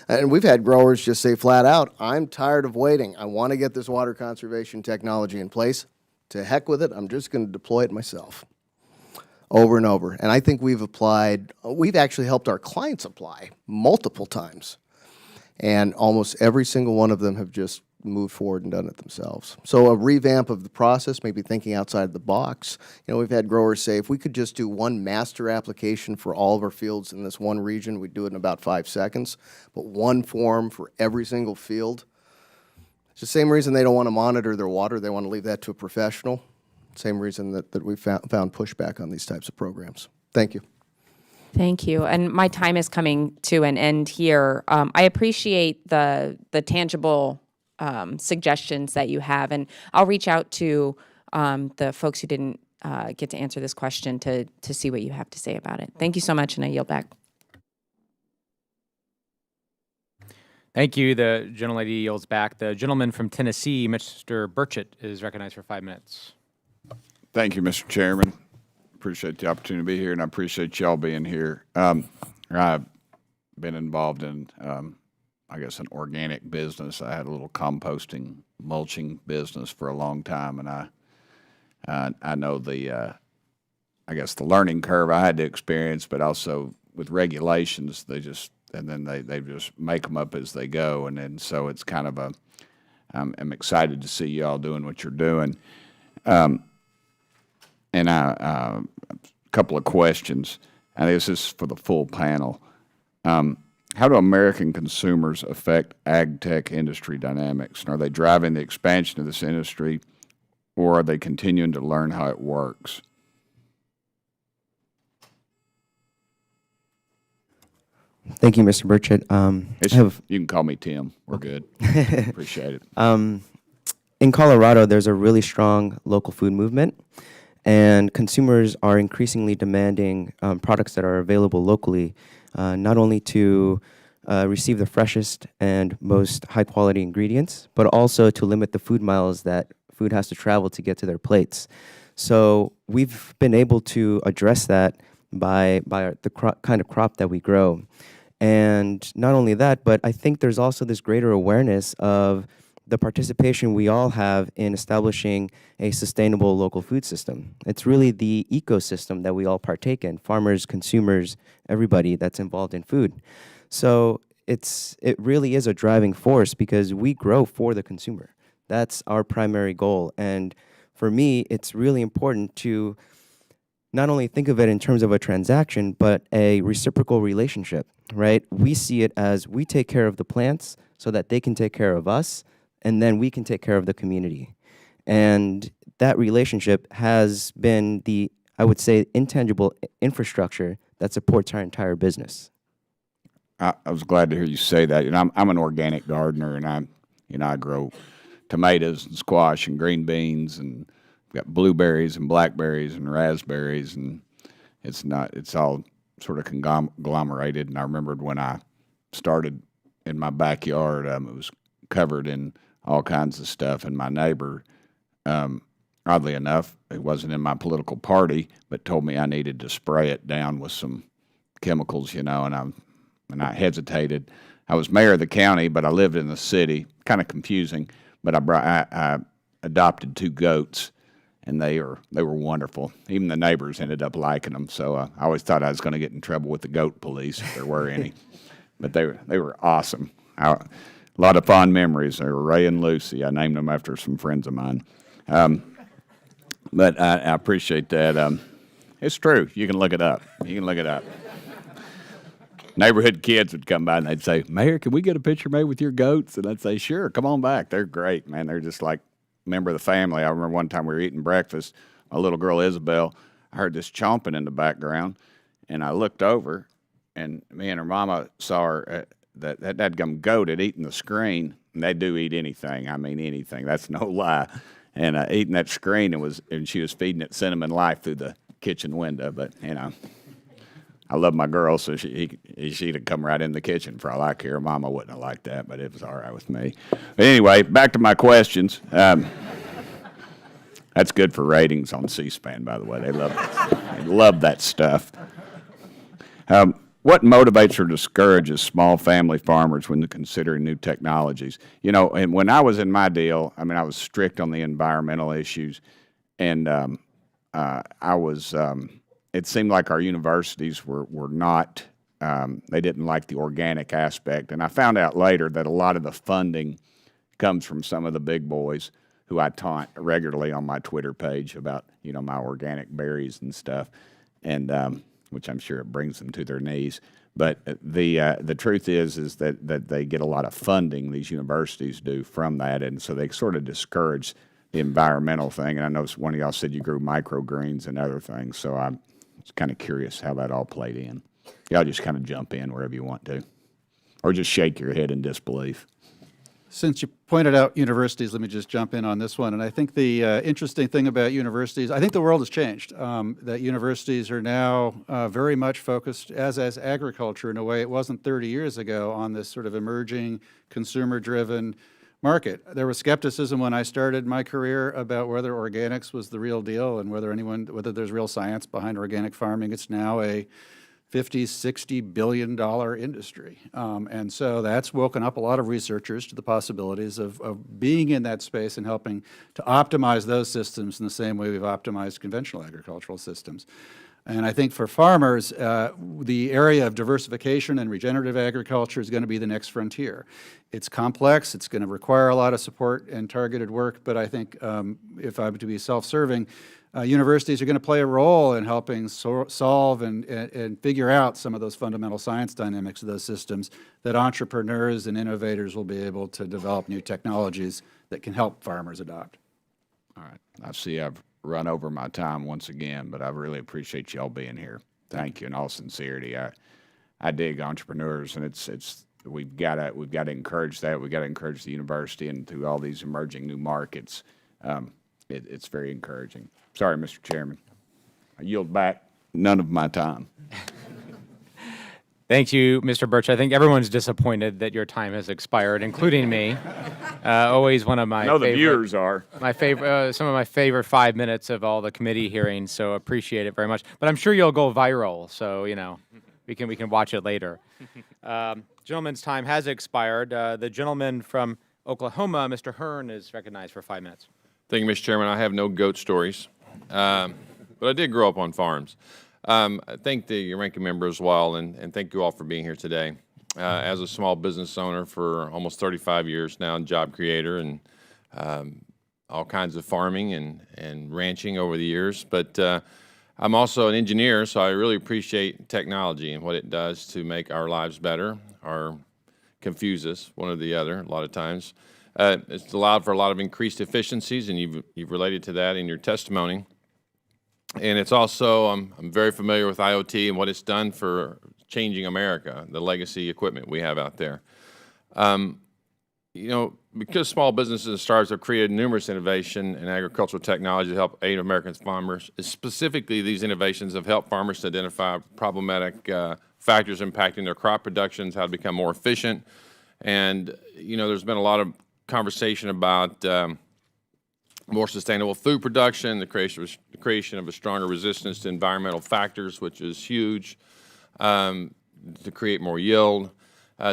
And we've had growers just say flat out, I'm tired of waiting. I want to get this water conservation technology in place. To heck with it, I'm just going to deploy it myself. Over and over. And I think we've actually helped our clients apply multiple times. And almost every single one of them have just moved forward and done it themselves. So a revamp of the process, maybe thinking outside the box. We've had growers say, if we could just do one master application for all of our fields in this one region, we'd do it in about 5 seconds. But one form for every single field. It's the same reason they don't want to monitor their water. They want to leave that to a professional. Same reason that we found pushback on these types of programs. Thank you. Thank you. And my time is coming to an end here. I appreciate the tangible suggestions that you have, and I'll reach out to the folks who didn't get to answer this question to see what you have to say about it. Thank you so much, and I yield back. Thank you. The gentlelady yields back. The gentleman from Tennessee, Mr. Burchett, is recognized for 5 minutes. Thank you, Mr. Chairman. Appreciate the opportunity to be here, and I appreciate y'all being here. I've been involved in, I guess, an organic business. I had a little composting, mulching business for a long time, and I know the, I guess, the learning curve I had to experience, but also with regulations, they just make them up as they go, and then so it's kind of I'm excited to see y'all doing what you're doing. And a couple of questions, and this is for the full panel. How do American consumers affect ag tech industry dynamics? And are they driving the expansion of this industry, or are they continuing to learn how it works? Thank you, Mr. Burchett. You can call me Tim. We're good. Appreciate it. In Colorado, there's a really strong local food movement, and consumers are increasingly demanding products that are available locally, not only to receive the freshest and most high-quality ingredients, but also to limit the food miles that food has to travel to get to their plates. So we've been able to address that by the kind of crop that we grow. And not only that, but I think there's also this greater awareness of the participation we all have in establishing a sustainable local food system. It's really the ecosystem that we all partake in, farmers, consumers, everybody that's involved in food. So it really is a driving force because we grow for the consumer. That's our primary goal. And for me, it's really important to not only think of it in terms of a transaction, but a reciprocal relationship, right? We see it as we take care of the plants so that they can take care of us, and then we can take care of the community. And that relationship has been the, I would say, intangible infrastructure that supports our entire business. I was glad to hear you say that. You know, I'm an organic gardener, and I grow tomatoes and squash and green beans, and got blueberries and blackberries and raspberries, and it's all sort of conglomerated. And I remembered when I started in my backyard, it was covered in all kinds of stuff. And my neighbor, oddly enough, it wasn't in my political party, but told me I needed to spray it down with some chemicals, and I hesitated. I was mayor of the county, but I lived in the city. Kind of confusing, but I adopted 2 goats, and they were wonderful. Even the neighbors ended up liking them. So I always thought I was going to get in trouble with the goat police if there were any, but they were awesome. A lot of fond memories. They were Ray and Lucy. I named them after some friends of mine. But I appreciate that. It's true. You can look it up. Neighborhood kids would come by and they'd say, "Mayor, can we get a picture made with your goats?" And I'd say, "Sure, come on back. They're great, man. They're just like a member of the family." I remember one time we were eating breakfast. My little girl Isabel, I heard this chomping in the background, and I looked over, and me and her mama saw her, that dadgum goat had eaten the screen, and they do eat anything. I mean anything. That's no lie. And eating that screen, and she was feeding it Cinnamon Life through the kitchen window. But I love my girl, so she'd have come right in the kitchen for all I care. Mama wouldn't have liked that, but it was all right with me. But anyway, back to my questions. That's good for ratings on C-SPAN, by the way. They love that stuff. What motivates or discourages small family farmers when considering new technologies? And when I was in my deal, I was strict on the environmental issues, and it seemed like our universities were not, they didn't like the organic aspect. And I found out later that a lot of the funding comes from some of the big boys who I taunt regularly on my Twitter page about, my organic berries and stuff, and which I'm sure it brings them to their knees. But the truth is that they get a lot of funding, these universities do, from that, and so they sort of discourage the environmental thing. And I know one of y'all said you grew microgreens and other things, so I was kind of curious how that all played in. Y'all just kind of jump in wherever you want to, or just shake your head in disbelief. Since you pointed out universities, let me just jump in on this one. And I think the interesting thing about universities, I think the world has changed, that universities are now very much focused, as agriculture in a way it wasn't 30 years ago, on this sort of emerging consumer-driven market. There was skepticism when I started my career about whether organics was the real deal and whether there's real science behind organic farming. It's now a $50, $60 billion industry. And so that's woken up a lot of researchers to the possibilities of being in that space and helping to optimize those systems in the same way we've optimized conventional agricultural systems. And I think for farmers, the area of diversification and regenerative agriculture is going to be the next frontier. It's complex, it's going to require a lot of support and targeted work, but I think if I'm to be self-serving, universities are going to play a role in helping solve and figure out some of those fundamental science dynamics of those systems that entrepreneurs and innovators will be able to develop new technologies that can help farmers adopt. All right. I see I've run over my time once again, but I really appreciate y'all being here. Thank you in all sincerity. I dig entrepreneurs, and we've got to encourage that. We've got to encourage the university and through all these emerging new markets. It's very encouraging. Sorry, Mr. Chairman. I yield back none of my time. Thank you, Mr. Birch. I think everyone's disappointed that your time has expired, including me. Always one of my the viewers are. Some of my favorite 5 minutes of all the committee hearings, so appreciate it very much. But I'm sure you'll go viral, so, we can watch it later. Gentleman's time has expired. The gentleman from Oklahoma, Mr. Hearn, is recognized for 5 minutes. Thank you, Mr. Chairman. I have no goat stories, but I did grow up on farms. I thank the ranking member as well, and thank you all for being here today. As a small business owner for almost 35 years now, and job creator, and all kinds of farming and ranching over the years. But I'm also an engineer, so I really appreciate technology and what it does to make our lives better or confuse us, one or the other, a lot of times. It's allowed for a lot of increased efficiencies, and you've related to that in your testimony. And it's also, I'm very familiar with IoT and what it's done for changing America, the legacy equipment we have out there. You know, because small businesses and startups have created numerous innovation and agricultural technology to help aid American farmers. Specifically, these innovations have helped farmers to identify problematic factors impacting their crop productions, how to become more efficient. And, you know, there's been a lot of conversation about more sustainable food production, the creation of a stronger resistance to environmental factors, which is huge, to create more yield.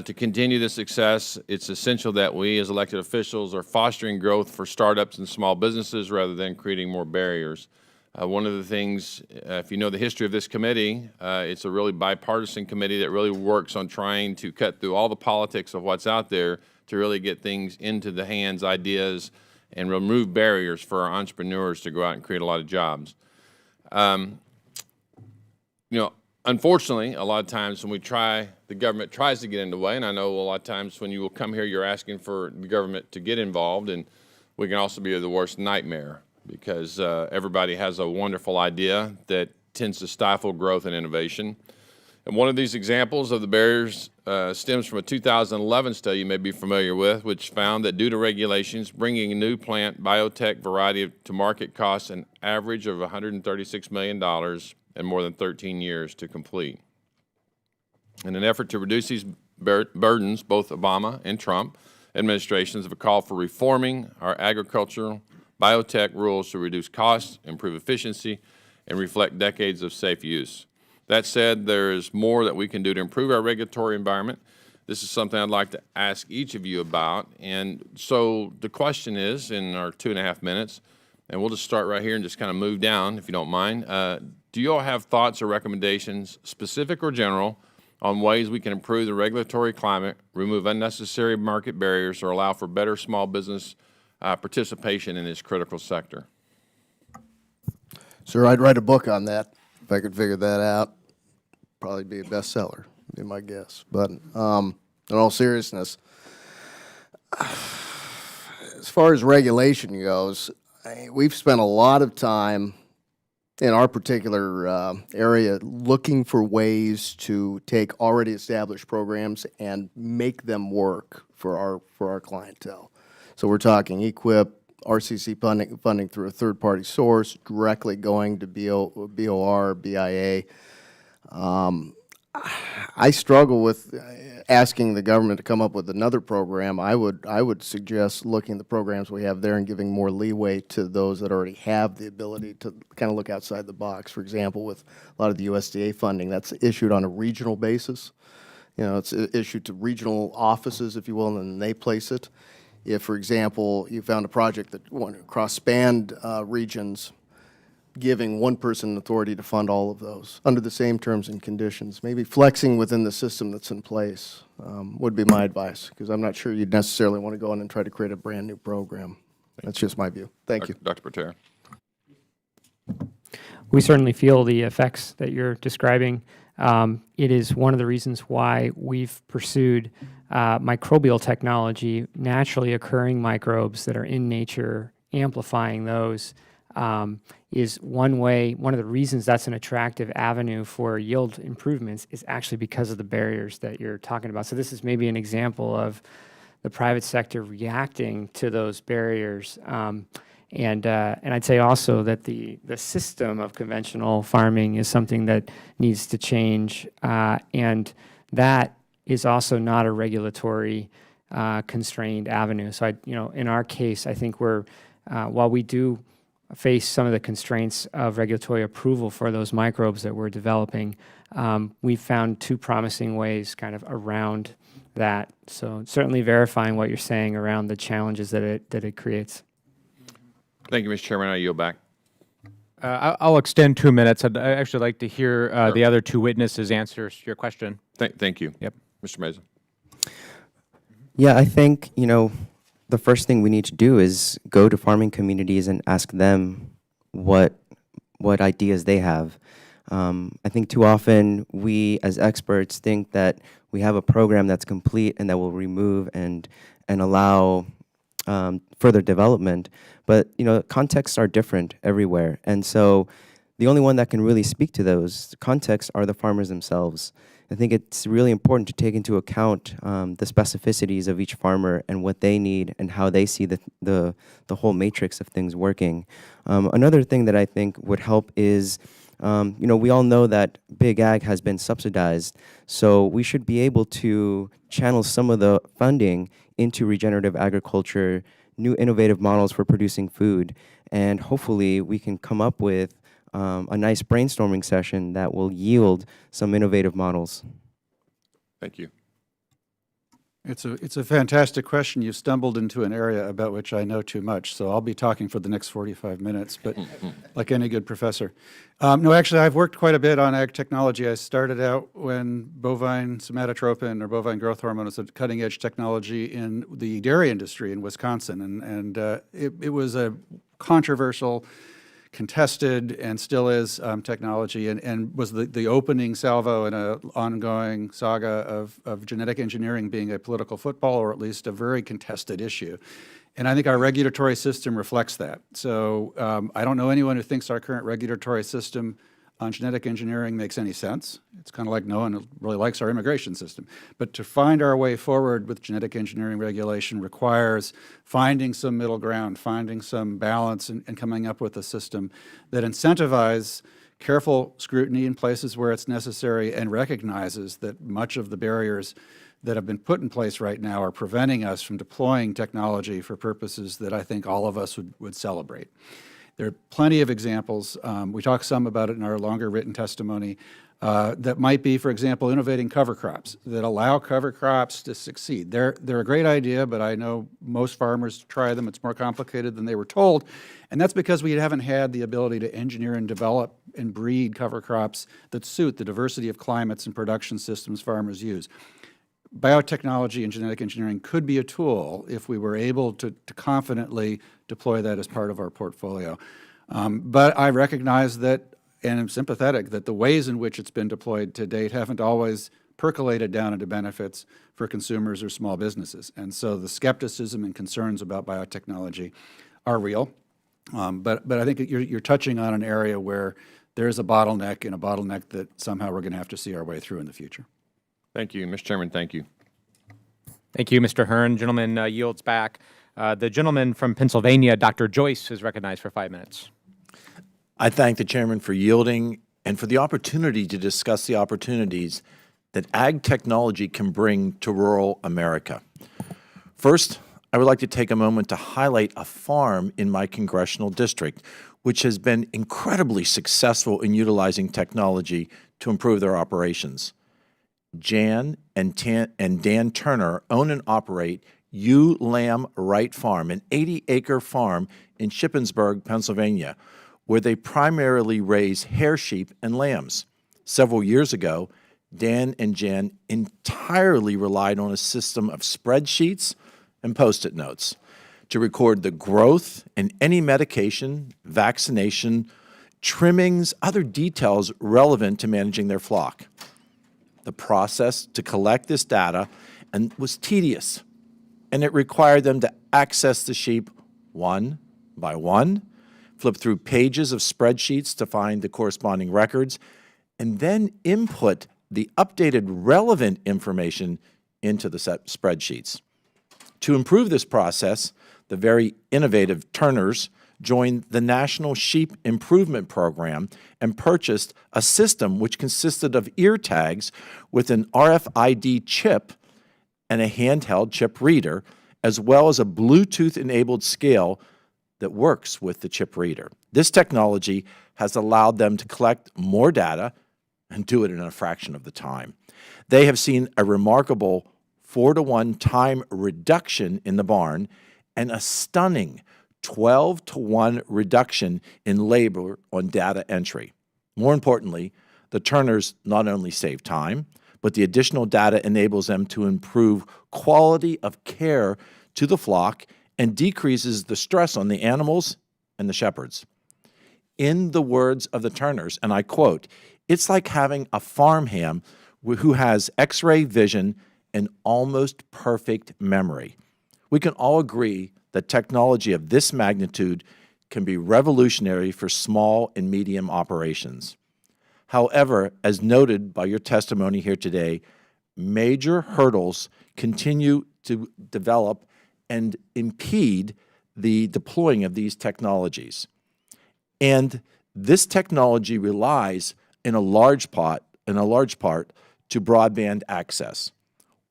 To continue this success, it's essential that we as elected officials are fostering growth for startups and small businesses rather than creating more barriers. One of the things, if you know the history of this committee, it's a really bipartisan committee that really works on trying to cut through all the politics of what's out there to really get things into the hands, ideas, and remove barriers for our entrepreneurs to go out and create a lot of jobs. You know, unfortunately, a lot of times when the government tries to get in the way, and I know a lot of times when you will come here, you're asking for the government to get involved, and we can also be the worst nightmare because everybody has a wonderful idea that tends to stifle growth and innovation. And one of these examples of the barriers stems from a 2011 study you may be familiar with, which found that due to regulations, bringing a new plant biotech variety to market costs an average of $136 million and more than 13 years to complete. In an effort to reduce these burdens, both Obama and Trump administrations have called for reforming our agricultural biotech rules to reduce costs, improve efficiency, and reflect decades of safe use. That said, there is more that we can do to improve our regulatory environment. This is something I'd like to ask each of you about. And so the question is, in our 2.5 minutes, and we'll just start right here and just kind of move down, if you don't mind. Do you all have thoughts or recommendations, specific or general, on ways we can improve the regulatory climate, remove unnecessary market barriers, or allow for better small business participation in this critical sector? Sir, I'd write a book on that if I could figure that out. Probably be a bestseller, be my guess. But in all seriousness, as far as regulation goes, we've spent a lot of time in our particular area looking for ways to take already established programs and make them work for our clientele. So we're talking EQIP, RCC funding through a third-party source, directly going to BOR, BIA. I struggle with asking the government to come up with another program. I would suggest looking at the programs we have there and giving more leeway to those that already have the ability to kind of look outside the box. For example, with a lot of the USDA funding, that's issued on a regional basis. You know, it's issued to regional offices, if you will, and then they place it. If, for example, you found a project that cross-spanned regions, giving one person authority to fund all of those under the same terms and conditions, maybe flexing within the system that's in place would be my advice, because I'm not sure you'd necessarily want to go in and try to create a brand new program. That's just my view. Thank you. Dr. Patel. We certainly feel the effects that you're describing. It is one of the reasons why we've pursued microbial technology, naturally occurring microbes that are in nature, amplifying those is one way. One of the reasons that's an attractive avenue for yield improvements is actually because of the barriers that you're talking about. So this is maybe an example of the private sector reacting to those barriers. And I'd say also that the system of conventional farming is something that needs to change, and that is also not a regulatory constrained avenue. So in our case, I think we're while we do face some of the constraints of regulatory approval for those microbes that we're developing, we've found two promising ways kind of around that. So certainly verifying what you're saying around the challenges that it creates. Thank you, Mr. Chairman. I yield back. I'll extend 2 minutes. I'd actually like to hear the other two witnesses answer your question. Thank you. Yep. Mr. Mesa. Yeah, I think, the first thing we need to do is go to farming communities and ask them what ideas they have. I think too often we as experts think that we have a program that's complete and that will remove and allow further development. But, contexts are different everywhere. And so the only one that can really speak to those contexts are the farmers themselves. I think it's really important to take into account the specificities of each farmer and what they need and how they see the whole matrix of things working. Another thing that I think would help is, we all know that big ag has been subsidized, so we should be able to channel some of the funding into regenerative agriculture, new innovative models for producing food, and hopefully we can come up with a nice brainstorming session that will yield some innovative models. Thank you. It's a fantastic question. You stumbled into an area about which I know too much, so I'll be talking for the next 45 minutes, but like any good professor. No, actually, I've worked quite a bit on ag technology. I started out when bovine somatotropin or bovine growth hormone was a cutting-edge technology in the dairy industry in Wisconsin, and it was a controversial, contested, and still is technology, and was the opening salvo in an ongoing saga of genetic engineering being a political football, or at least a very contested issue. And I think our regulatory system reflects that. So I don't know anyone who thinks our current regulatory system on genetic engineering makes any sense. It's kind of like no one really likes our immigration system. But to find our way forward with genetic engineering regulation requires finding some middle ground, finding some balance, and coming up with a system that incentivizes careful scrutiny in places where it's necessary and recognizes that much of the barriers that have been put in place right now are preventing us from deploying technology for purposes that I think all of us would celebrate. There are plenty of examples. We talked some about it in our longer written testimony that might be, for example, innovating cover crops that allow cover crops to succeed. They're a great idea, but I know most farmers try them. It's more complicated than they were told, and that's because we haven't had the ability to engineer and develop and breed cover crops that suit the diversity of climates and production systems farmers use. Biotechnology and genetic engineering could be a tool if we were able to confidently deploy that as part of our portfolio. But I recognize that, and am sympathetic, that the ways in which it's been deployed to date haven't always percolated down into benefits for consumers or small businesses. And so the skepticism and concerns about biotechnology are real. But I think you're touching on an area where there is a bottleneck, and a bottleneck that somehow we're going to have to see our way through in the future. Thank you. Mr. Chairman, thank you. Thank you, Mr. Hearn. Gentleman yields back. The gentleman from Pennsylvania, Dr. Joyce, is recognized for 5 minutes. I thank the chairman for yielding and for the opportunity to discuss the opportunities that ag technology can bring to rural America. First, I would like to take a moment to highlight a farm in my congressional district, which has been incredibly successful in utilizing technology to improve their operations. Jan and Dan Turner own and operate Ewe Lamb Wright Farm, an 80-acre farm in Shippensburg, Pennsylvania, where they primarily raise hair sheep and lambs. Several years ago, Dan and Jan entirely relied on a system of spreadsheets and Post-it notes to record the growth and any medication, vaccination, trimmings, other details relevant to managing their flock. The process to collect this data was tedious, and it required them to access the sheep one by one, flip through pages of spreadsheets to find the corresponding records, and then input the updated relevant information into the spreadsheets. To improve this process, the very innovative Turners joined the National Sheep Improvement Program and purchased a system which consisted of ear tags with an RFID chip and a handheld chip reader, as well as a Bluetooth-enabled scale that works with the chip reader. This technology has allowed them to collect more data and do it in a fraction of the time. They have seen a remarkable 4-to-1 time reduction in the barn and a stunning 12-to-1 reduction in labor on data entry. More importantly, the Turners not only save time, but the additional data enables them to improve quality of care to the flock and decreases the stress on the animals and the shepherds. In the words of the Turners, and I quote, "It's like having a farmhand who has X-ray vision and almost perfect memory." We can all agree that technology of this magnitude can be revolutionary for small and medium operations. However, as noted by your testimony here today, major hurdles continue to develop and impede the deploying of these technologies. And this technology relies in a large part to broadband access.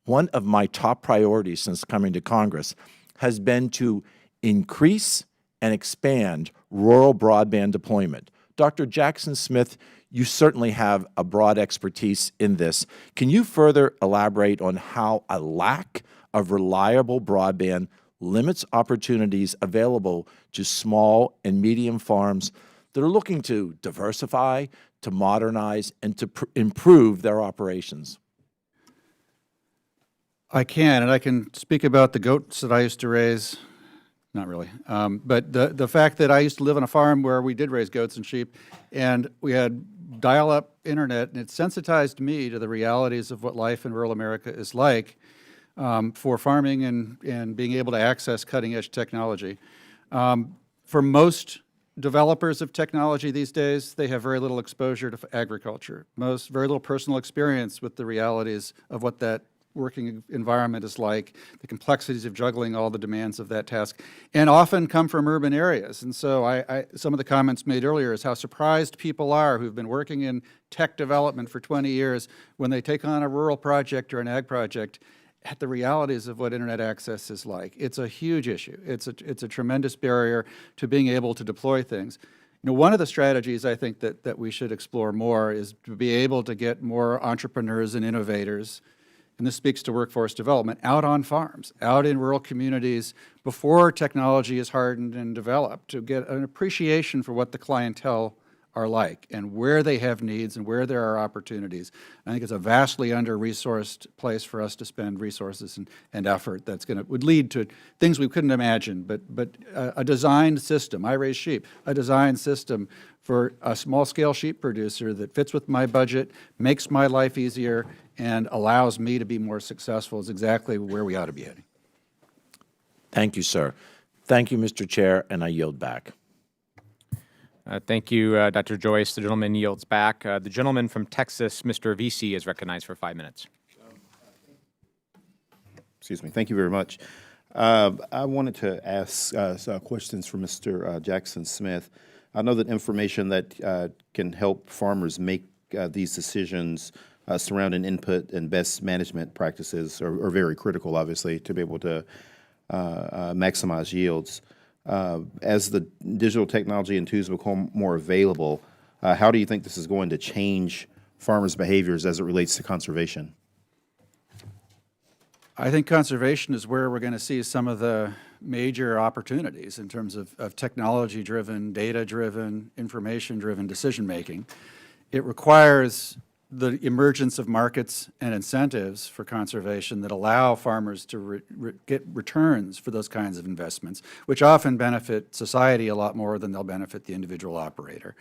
One of my top priorities since coming to Congress has been to increase and expand rural broadband deployment. Dr. Jackson Smith, you certainly have a broad expertise in this. Can you further elaborate on how a lack of reliable broadband limits opportunities available to small and medium farms that are looking to diversify, to modernize, and to improve their operations? I can, and I can speak about the goats that I used to raise. Not really. But the fact that I used to live on a farm where we did raise goats and sheep, and we had dial-up internet, and it sensitized me to the realities of what life in rural America is like for farming and being able to access cutting-edge technology. For most developers of technology these days, they have very little exposure to agriculture, very little personal experience with the realities of what that working environment is like, the complexities of juggling all the demands of that task, and often come from urban areas. And so some of the comments made earlier is how surprised people are who've been working in tech development for 20 years when they take on a rural project or an ag project at the realities of what internet access is like. It's a huge issue. It's a tremendous barrier to being able to deploy things. You know, one of the strategies I think that we should explore more is to be able to get more entrepreneurs and innovators, and this speaks to workforce development, out on farms, out in rural communities before technology is hardened and developed, to get an appreciation for what the clientele are like and where they have needs and where there are opportunities. I think it's a vastly under-resourced place for us to spend resources and effort that's would lead to things we couldn't imagine, but a designed system. I raise sheep. A designed system for a small-scale sheep producer that fits with my budget, makes my life easier, and allows me to be more successful is exactly where we ought to be heading. Thank you, sir. Thank you, Mr. Chair, and I yield back. Thank you, Dr. Joyce. The gentleman yields back. The gentleman from Texas, Mr. Vesey, is recognized for 5 minutes. Excuse me. Thank you very much. I wanted to ask questions for Mr. Jackson Smith. I know that information that can help farmers make these decisions surrounding input and best management practices are very critical, obviously, to be able to maximize yields. As the digital technology and tools become more available, how do you think this is going to change farmers' behaviors as it relates to conservation? I think conservation is where we're going to see some of the major opportunities in terms of technology-driven, data-driven, information-driven decision-making. It requires the emergence of markets and incentives for conservation that allow farmers to get returns for those kinds of investments, which often benefit society a lot more than they'll benefit the individual operator.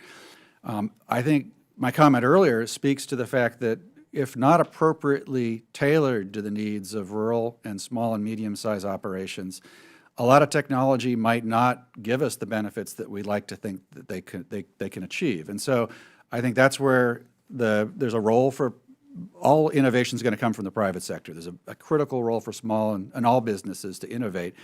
I think my comment earlier speaks to the fact that if not appropriately tailored to the needs of rural and small and medium-sized operations, a lot of technology might not give us the benefits that we'd like to think that they can achieve. And so I think that's where there's a role for all innovation is going to come from the private sector. There's a critical role for small and all businesses to innovate.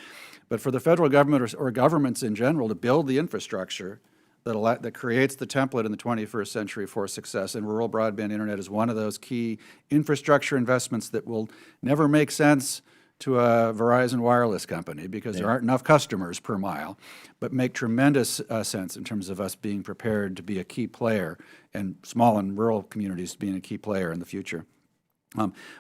But for the federal government or governments in general to build the infrastructure that creates the template in the 21st century for success, and rural broadband internet is one of those key infrastructure investments that will never make sense to a Verizon wireless company because there aren't enough customers per mile, but make tremendous sense in terms of us being prepared to be a key player and small and rural communities being a key player in the future.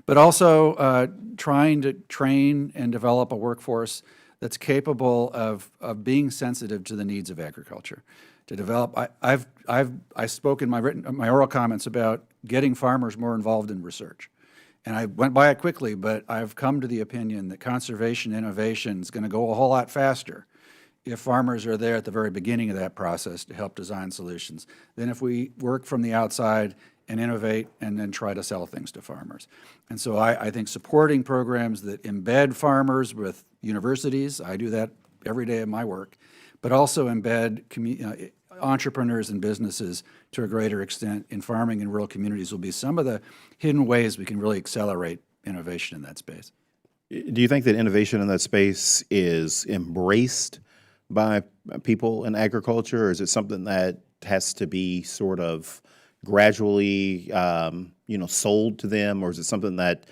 But also trying to train and develop a workforce that's capable of being sensitive to the needs of agriculture. To develop, I spoke in my oral comments about getting farmers more involved in research. And I went by it quickly, but I've come to the opinion that conservation innovation is going to go a whole lot faster if farmers are there at the very beginning of that process to help design solutions than if we work from the outside and innovate and then try to sell things to farmers. And so I think supporting programs that embed farmers with universities, I do that every day of my work, but also embed entrepreneurs and businesses to a greater extent in farming and rural communities will be some of the hidden ways we can really accelerate innovation in that space. Do you think that innovation in that space is embraced by people in agriculture, or is it something that has to be sort of gradually, sold to them, or is it something that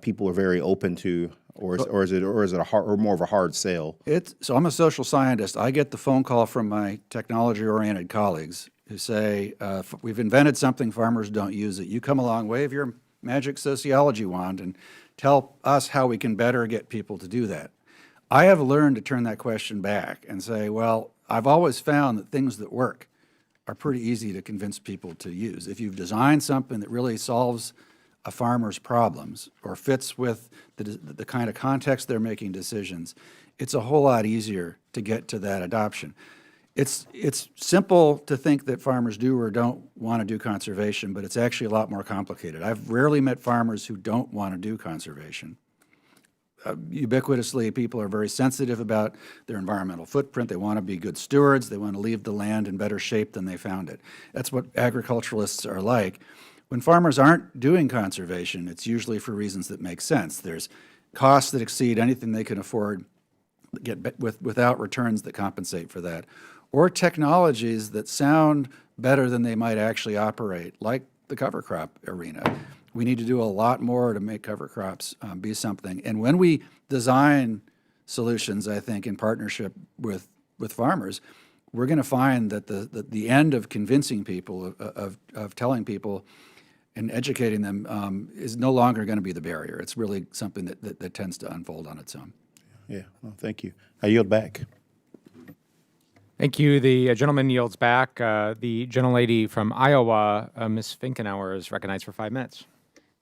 people are very open to, or is it more of a hard sell? So I'm a social scientist. I get the phone call from my technology-oriented colleagues who say, we've invented something, farmers don't use it. You come along, wave your magic sociology wand and tell us how we can better get people to do that. I have learned to turn that question back and say, well, I've always found that things that work are pretty easy to convince people to use. If you've designed something that really solves a farmer's problems or fits with the kind of context they're making decisions, it's a whole lot easier to get to that adoption. It's simple to think that farmers do or don't want to do conservation, but it's actually a lot more complicated. I've rarely met farmers who don't want to do conservation. Ubiquitously, people are very sensitive about their environmental footprint. They want to be good stewards. They want to leave the land in better shape than they found it. That's what agriculturalists are like. When farmers aren't doing conservation, it's usually for reasons that make sense. There's costs that exceed anything they can afford, without returns that compensate for that, or technologies that sound better than they might actually operate, like the cover crop arena. We need to do a lot more to make cover crops be something. And when we design solutions, I think, in partnership with farmers, we're going to find that the end of convincing people, of telling people and educating them is no longer going to be the barrier. It's really something that tends to unfold on its own. Yeah, well, thank you. I yield back. Thank you. The gentleman yields back. The gentlelady from Iowa, Ms. Finkenauer, is recognized for 5 minutes.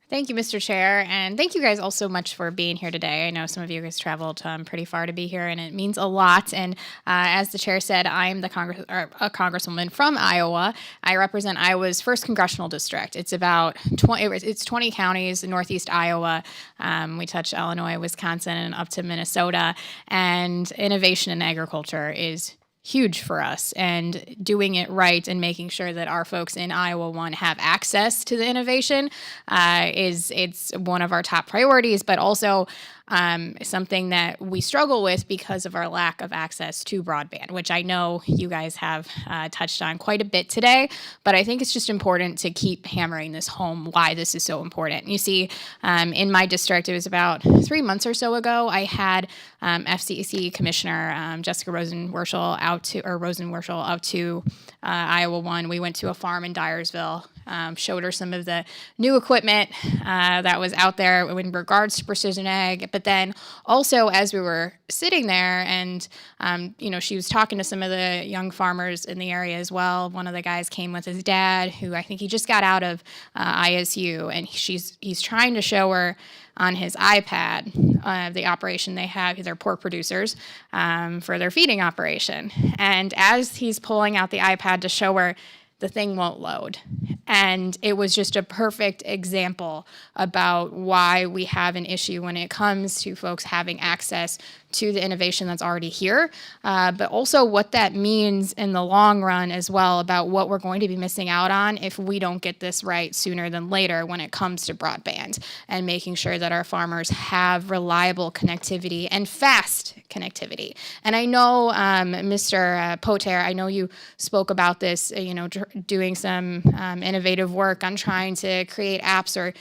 Thank you, Mr. Chair, and thank you guys all so much for being here today. I know some of you guys traveled pretty far to be here, and it means a lot. And as the chair said, I am a congresswoman from Iowa. I represent Iowa's 1st congressional district. It's about 20 counties in northeast Iowa. We touch Illinois, Wisconsin, and up to Minnesota. And innovation in agriculture is huge for us, and doing it right and making sure that our folks in Iowa have access to the innovation it's one of our top priorities, but also something that we struggle with because of our lack of access to broadband, which I know you guys have touched on quite a bit today, but I think it's just important to keep hammering this home, why this is so important. You see, in my district, it was about 3 months or so ago, I had FCC Commissioner Jessica Rosenworcel out to Iowa 1. We went to a farm in Dyersville, showed her some of the new equipment that was out there in regards to precision ag. But then also, as we were sitting there and, she was talking to some of the young farmers in the area as well. One of the guys came with his dad, who I think he just got out of ISU, and he's trying to show her on his iPad the operation they have, they're pork producers, for their feeding operation. And as he's pulling out the iPad to show her, the thing won't load. And it was just a perfect example about why we have an issue when it comes to folks having access to the innovation that's already here, but also what that means in the long run as well about what we're going to be missing out on if we don't get this right sooner than later when it comes to broadband and making sure that our farmers have reliable connectivity and fast connectivity. And I know, Mr. Patel, I know you spoke about this, doing some innovative work on trying to create apps or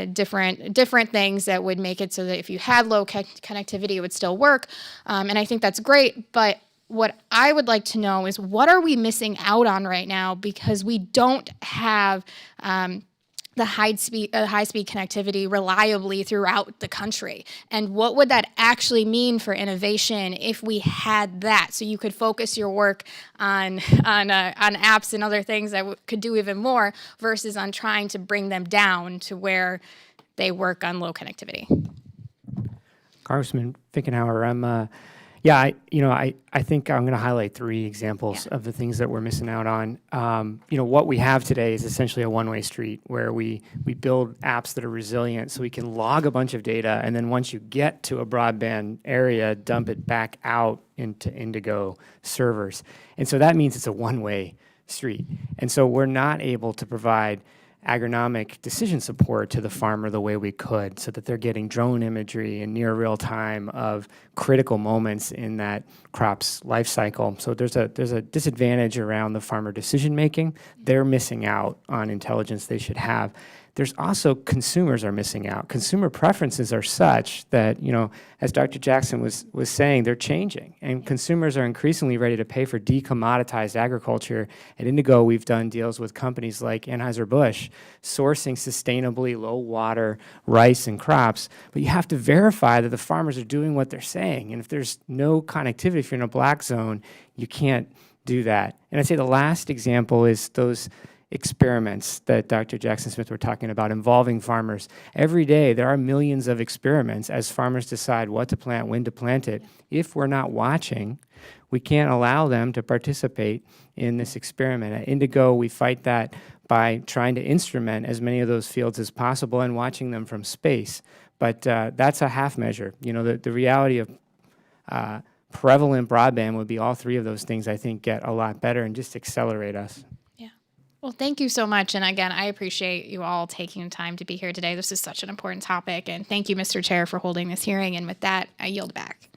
different things that would make it so that if you had low connectivity, it would still work. And I think that's great. But what I would like to know is, what are we missing out on right now because we don't have the high-speed connectivity reliably throughout the country? And what would that actually mean for innovation if we had that? So you could focus your work on apps and other things that could do even more versus on trying to bring them down to where they work on low connectivity. Congressman Finkenauer, Yeah, I think I'm going to highlight 3 examples of the things that we're missing out on. What we have today is essentially a one-way street where we build apps that are resilient so we can log a bunch of data, and then once you get to a broadband area, dump it back out into Indigo servers. And so that means it's a one-way street. And so we're not able to provide agronomic decision support to the farmer the way we could, so that they're getting drone imagery in near real time of critical moments in that crop's life cycle. So there's a disadvantage around the farmer decision making. They're missing out on intelligence they should have. There's also consumers are missing out. Consumer preferences are such that, as Dr. Jackson was saying, they're changing. And consumers are increasingly ready to pay for decommoditized agriculture. At Indigo, we've done deals with companies like Anheuser-Busch, sourcing sustainably low-water rice and crops. But you have to verify that the farmers are doing what they're saying. And if there's no connectivity, if you're in a black zone, you can't do that. And I'd say the last example is those experiments that Dr. Jackson Smith were talking about involving farmers. Every day there are millions of experiments as farmers decide what to plant, when to plant it. If we're not watching, we can't allow them to participate in this experiment. At Indigo, we fight that by trying to instrument as many of those fields as possible and watching them from space. But that's a half measure. The reality of prevalent broadband would be all 3 of those things, I think, get a lot better and just accelerate us. Well, thank you so much. And again, I appreciate you all taking time to be here today. This is such an important topic. And thank you, Mr. Chair, for holding this hearing. And with that, I yield back.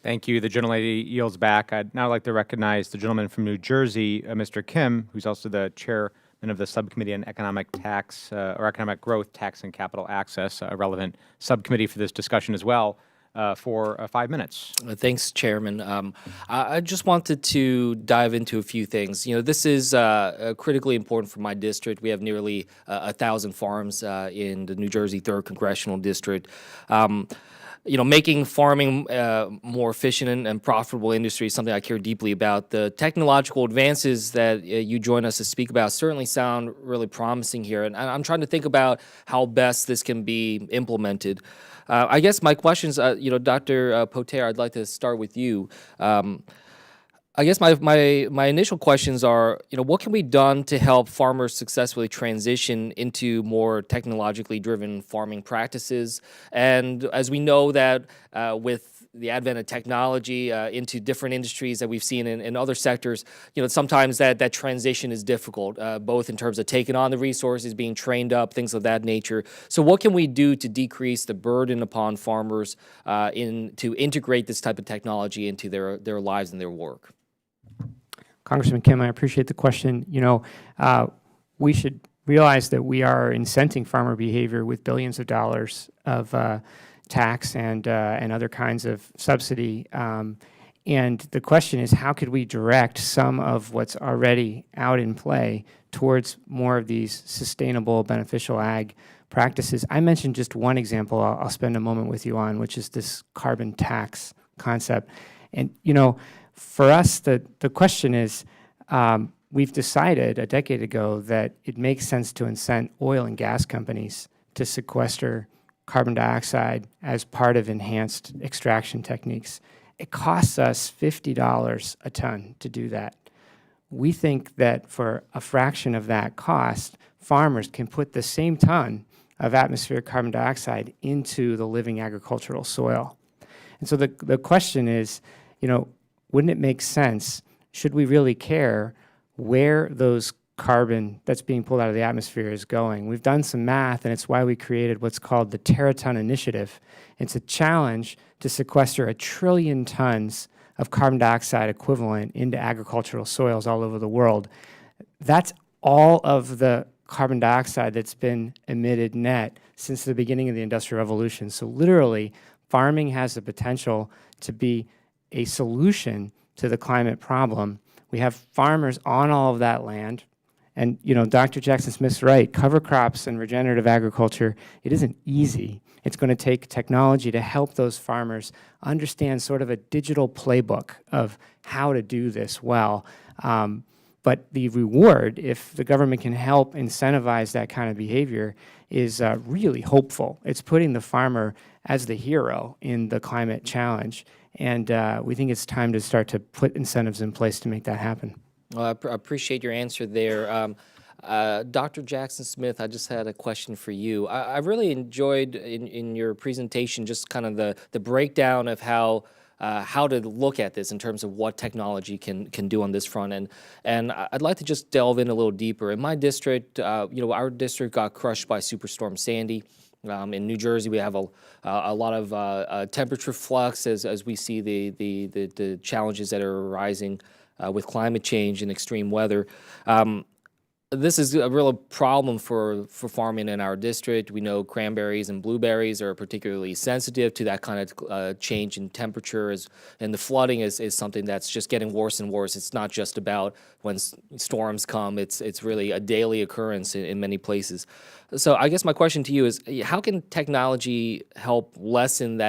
Thank you. The gentlelady yields back. I'd now like to recognize the gentleman from New Jersey, Mr. Kim, who's also the chairman of the Subcommittee on Economic Tax or Economic Growth, Tax and Capital Access, a relevant subcommittee for this discussion as well. For 5 minutes. Thanks, Chairman. I just wanted to dive into a few things. This is critically important for my district. We have nearly 1,000 farms in the New Jersey 3rd Congressional District. Making farming more efficient and profitable industry is something I care deeply about. The technological advances that you join us to speak about certainly sound really promising here, and I'm trying to think about how best this can be implemented. I guess my questions, Dr. Patel, I'd like to start with you. I guess my initial questions are, what can be done to help farmers successfully transition into more technologically driven farming practices? And as we know that with the advent of technology into different industries that we've seen in other sectors, sometimes that transition is difficult, both in terms of taking on the resources, being trained up, things of that nature. So what can we do to decrease the burden upon farmers to integrate this type of technology into their lives and their work? Congressman Kim, I appreciate the question. We should realize that we are incenting farmer behavior with billions of dollars of tax and other kinds of subsidy. And the question is, how could we direct some of what's already out in play towards more of these sustainable, beneficial ag practices? I mentioned just one example I'll spend a moment with you on, which is this carbon tax concept. And, for us, the question is, we've decided a decade ago that it makes sense to incent oil and gas companies to sequester carbon dioxide as part of enhanced extraction techniques. It costs us $50 a ton to do that. We think that for a fraction of that cost, farmers can put the same ton of atmospheric carbon dioxide into the living agricultural soil. And so the question is, wouldn't it make sense, should we really care where those carbon that's being pulled out of the atmosphere is going? We've done some math, and it's why we created what's called the Teraton Initiative. It's a challenge to sequester 1 trillion tons of carbon dioxide equivalent into agricultural soils all over the world. That's all of the carbon dioxide that's been emitted net since the beginning of the Industrial Revolution. So literally, farming has the potential to be a solution to the climate problem. We have farmers on all of that land. And, Dr. Jackson Smith's right, cover crops and regenerative agriculture, it isn't easy. It's going to take technology to help those farmers understand sort of a digital playbook of how to do this well. But the reward, if the government can help incentivize that kind of behavior, is really hopeful. It's putting the farmer as the hero in the climate challenge. And we think it's time to start to put incentives in place to make that happen. Well, I appreciate your answer there. Dr. Jackson Smith, I just had a question for you. I really enjoyed in your presentation just kind of the breakdown of how to look at this in terms of what technology can do on this front. And I'd like to just delve in a little deeper. In my district, our district got crushed by Superstorm Sandy. In New Jersey, we have a lot of temperature flux as we see the challenges that are arising with climate change and extreme weather. This is a real problem for farming in our district. We know cranberries and blueberries are particularly sensitive to that kind of change in temperature, and the flooding is something that's just getting worse and worse. It's not just about when storms come. It's really a daily occurrence in many places. So I guess my question to you is, how can technology help lessen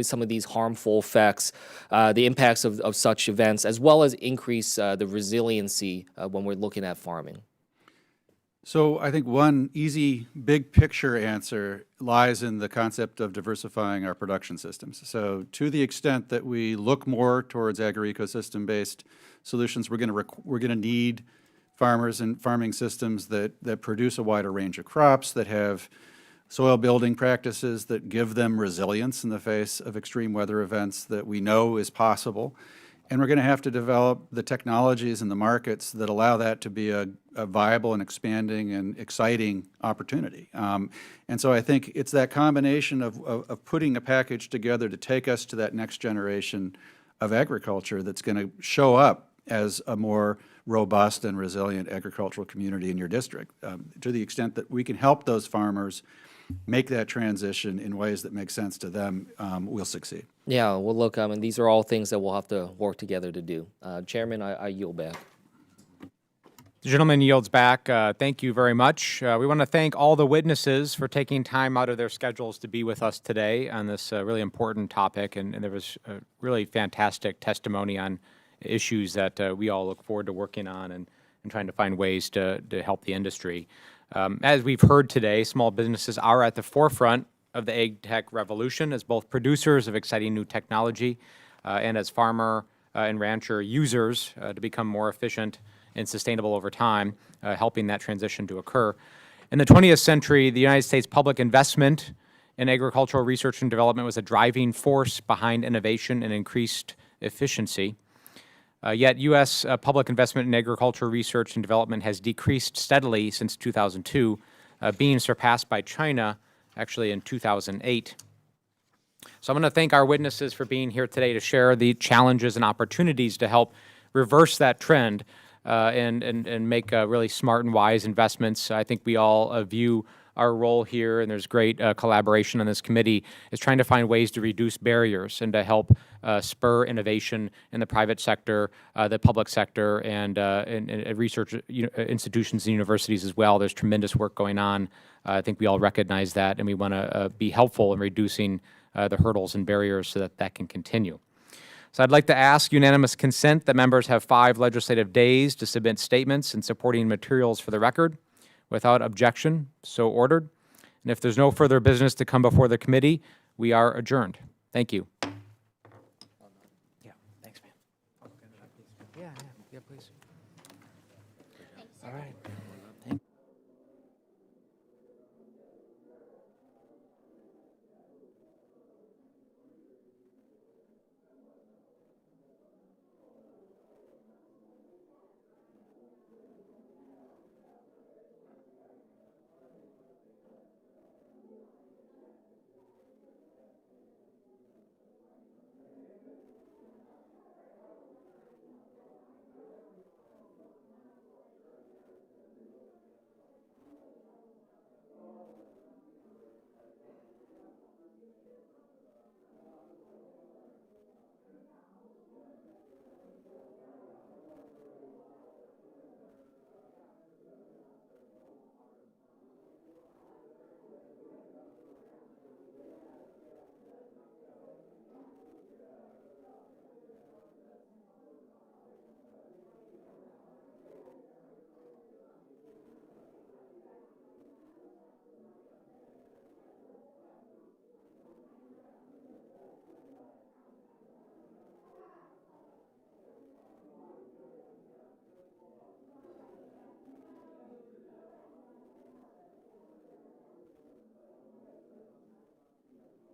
some of these harmful effects, the impacts of such events, as well as increase the resiliency when we're looking at farming? So I think one easy big picture answer lies in the concept of diversifying our production systems. So to the extent that we look more towards agri-ecosystem based solutions, we're going to need farmers and farming systems that produce a wider range of crops, that have soil building practices that give them resilience in the face of extreme weather events that we know is possible. And we're going to have to develop the technologies and the markets that allow that to be a viable and expanding and exciting opportunity. And so I think it's that combination of putting a package together to take us to that next generation of agriculture that's going to show up as a more robust and resilient agricultural community in your district. To the extent that we can help those farmers make that transition in ways that make sense to them, we'll succeed. Yeah, well, look, these are all things that we'll have to work together to do. Chairman, I yield back. The gentleman yields back. Thank you very much. We want to thank all the witnesses for taking time out of their schedules to be with us today on this really important topic, and there was a really fantastic testimony on issues that we all look forward to working on and trying to find ways to help the industry. As we've heard today, small businesses are at the forefront of the ag tech revolution as both producers of exciting new technology and as farmer and rancher users to become more efficient and sustainable over time, helping that transition to occur. In the 20th century, the United States public investment in agricultural research and development was a driving force behind innovation and increased efficiency. Yet U.S. Public investment in agricultural research and development has decreased steadily since 2002, being surpassed by China actually in 2008. So I'm going to thank our witnesses for being here today to share the challenges and opportunities to help reverse that trend and make really smart and wise investments. I think we all view our role here, and there's great collaboration on this committee, is trying to find ways to reduce barriers and to help spur innovation in the private sector, the public sector, and research institutions and universities as well. There's tremendous work going on. I think we all recognize that, and we want to be helpful in reducing the hurdles and barriers so that that can continue. So I'd like to ask unanimous consent that members have 5 legislative days to submit statements and supporting materials for the record. Without objection, so ordered. And if there's no further business to come before the committee, we are adjourned. Thank you.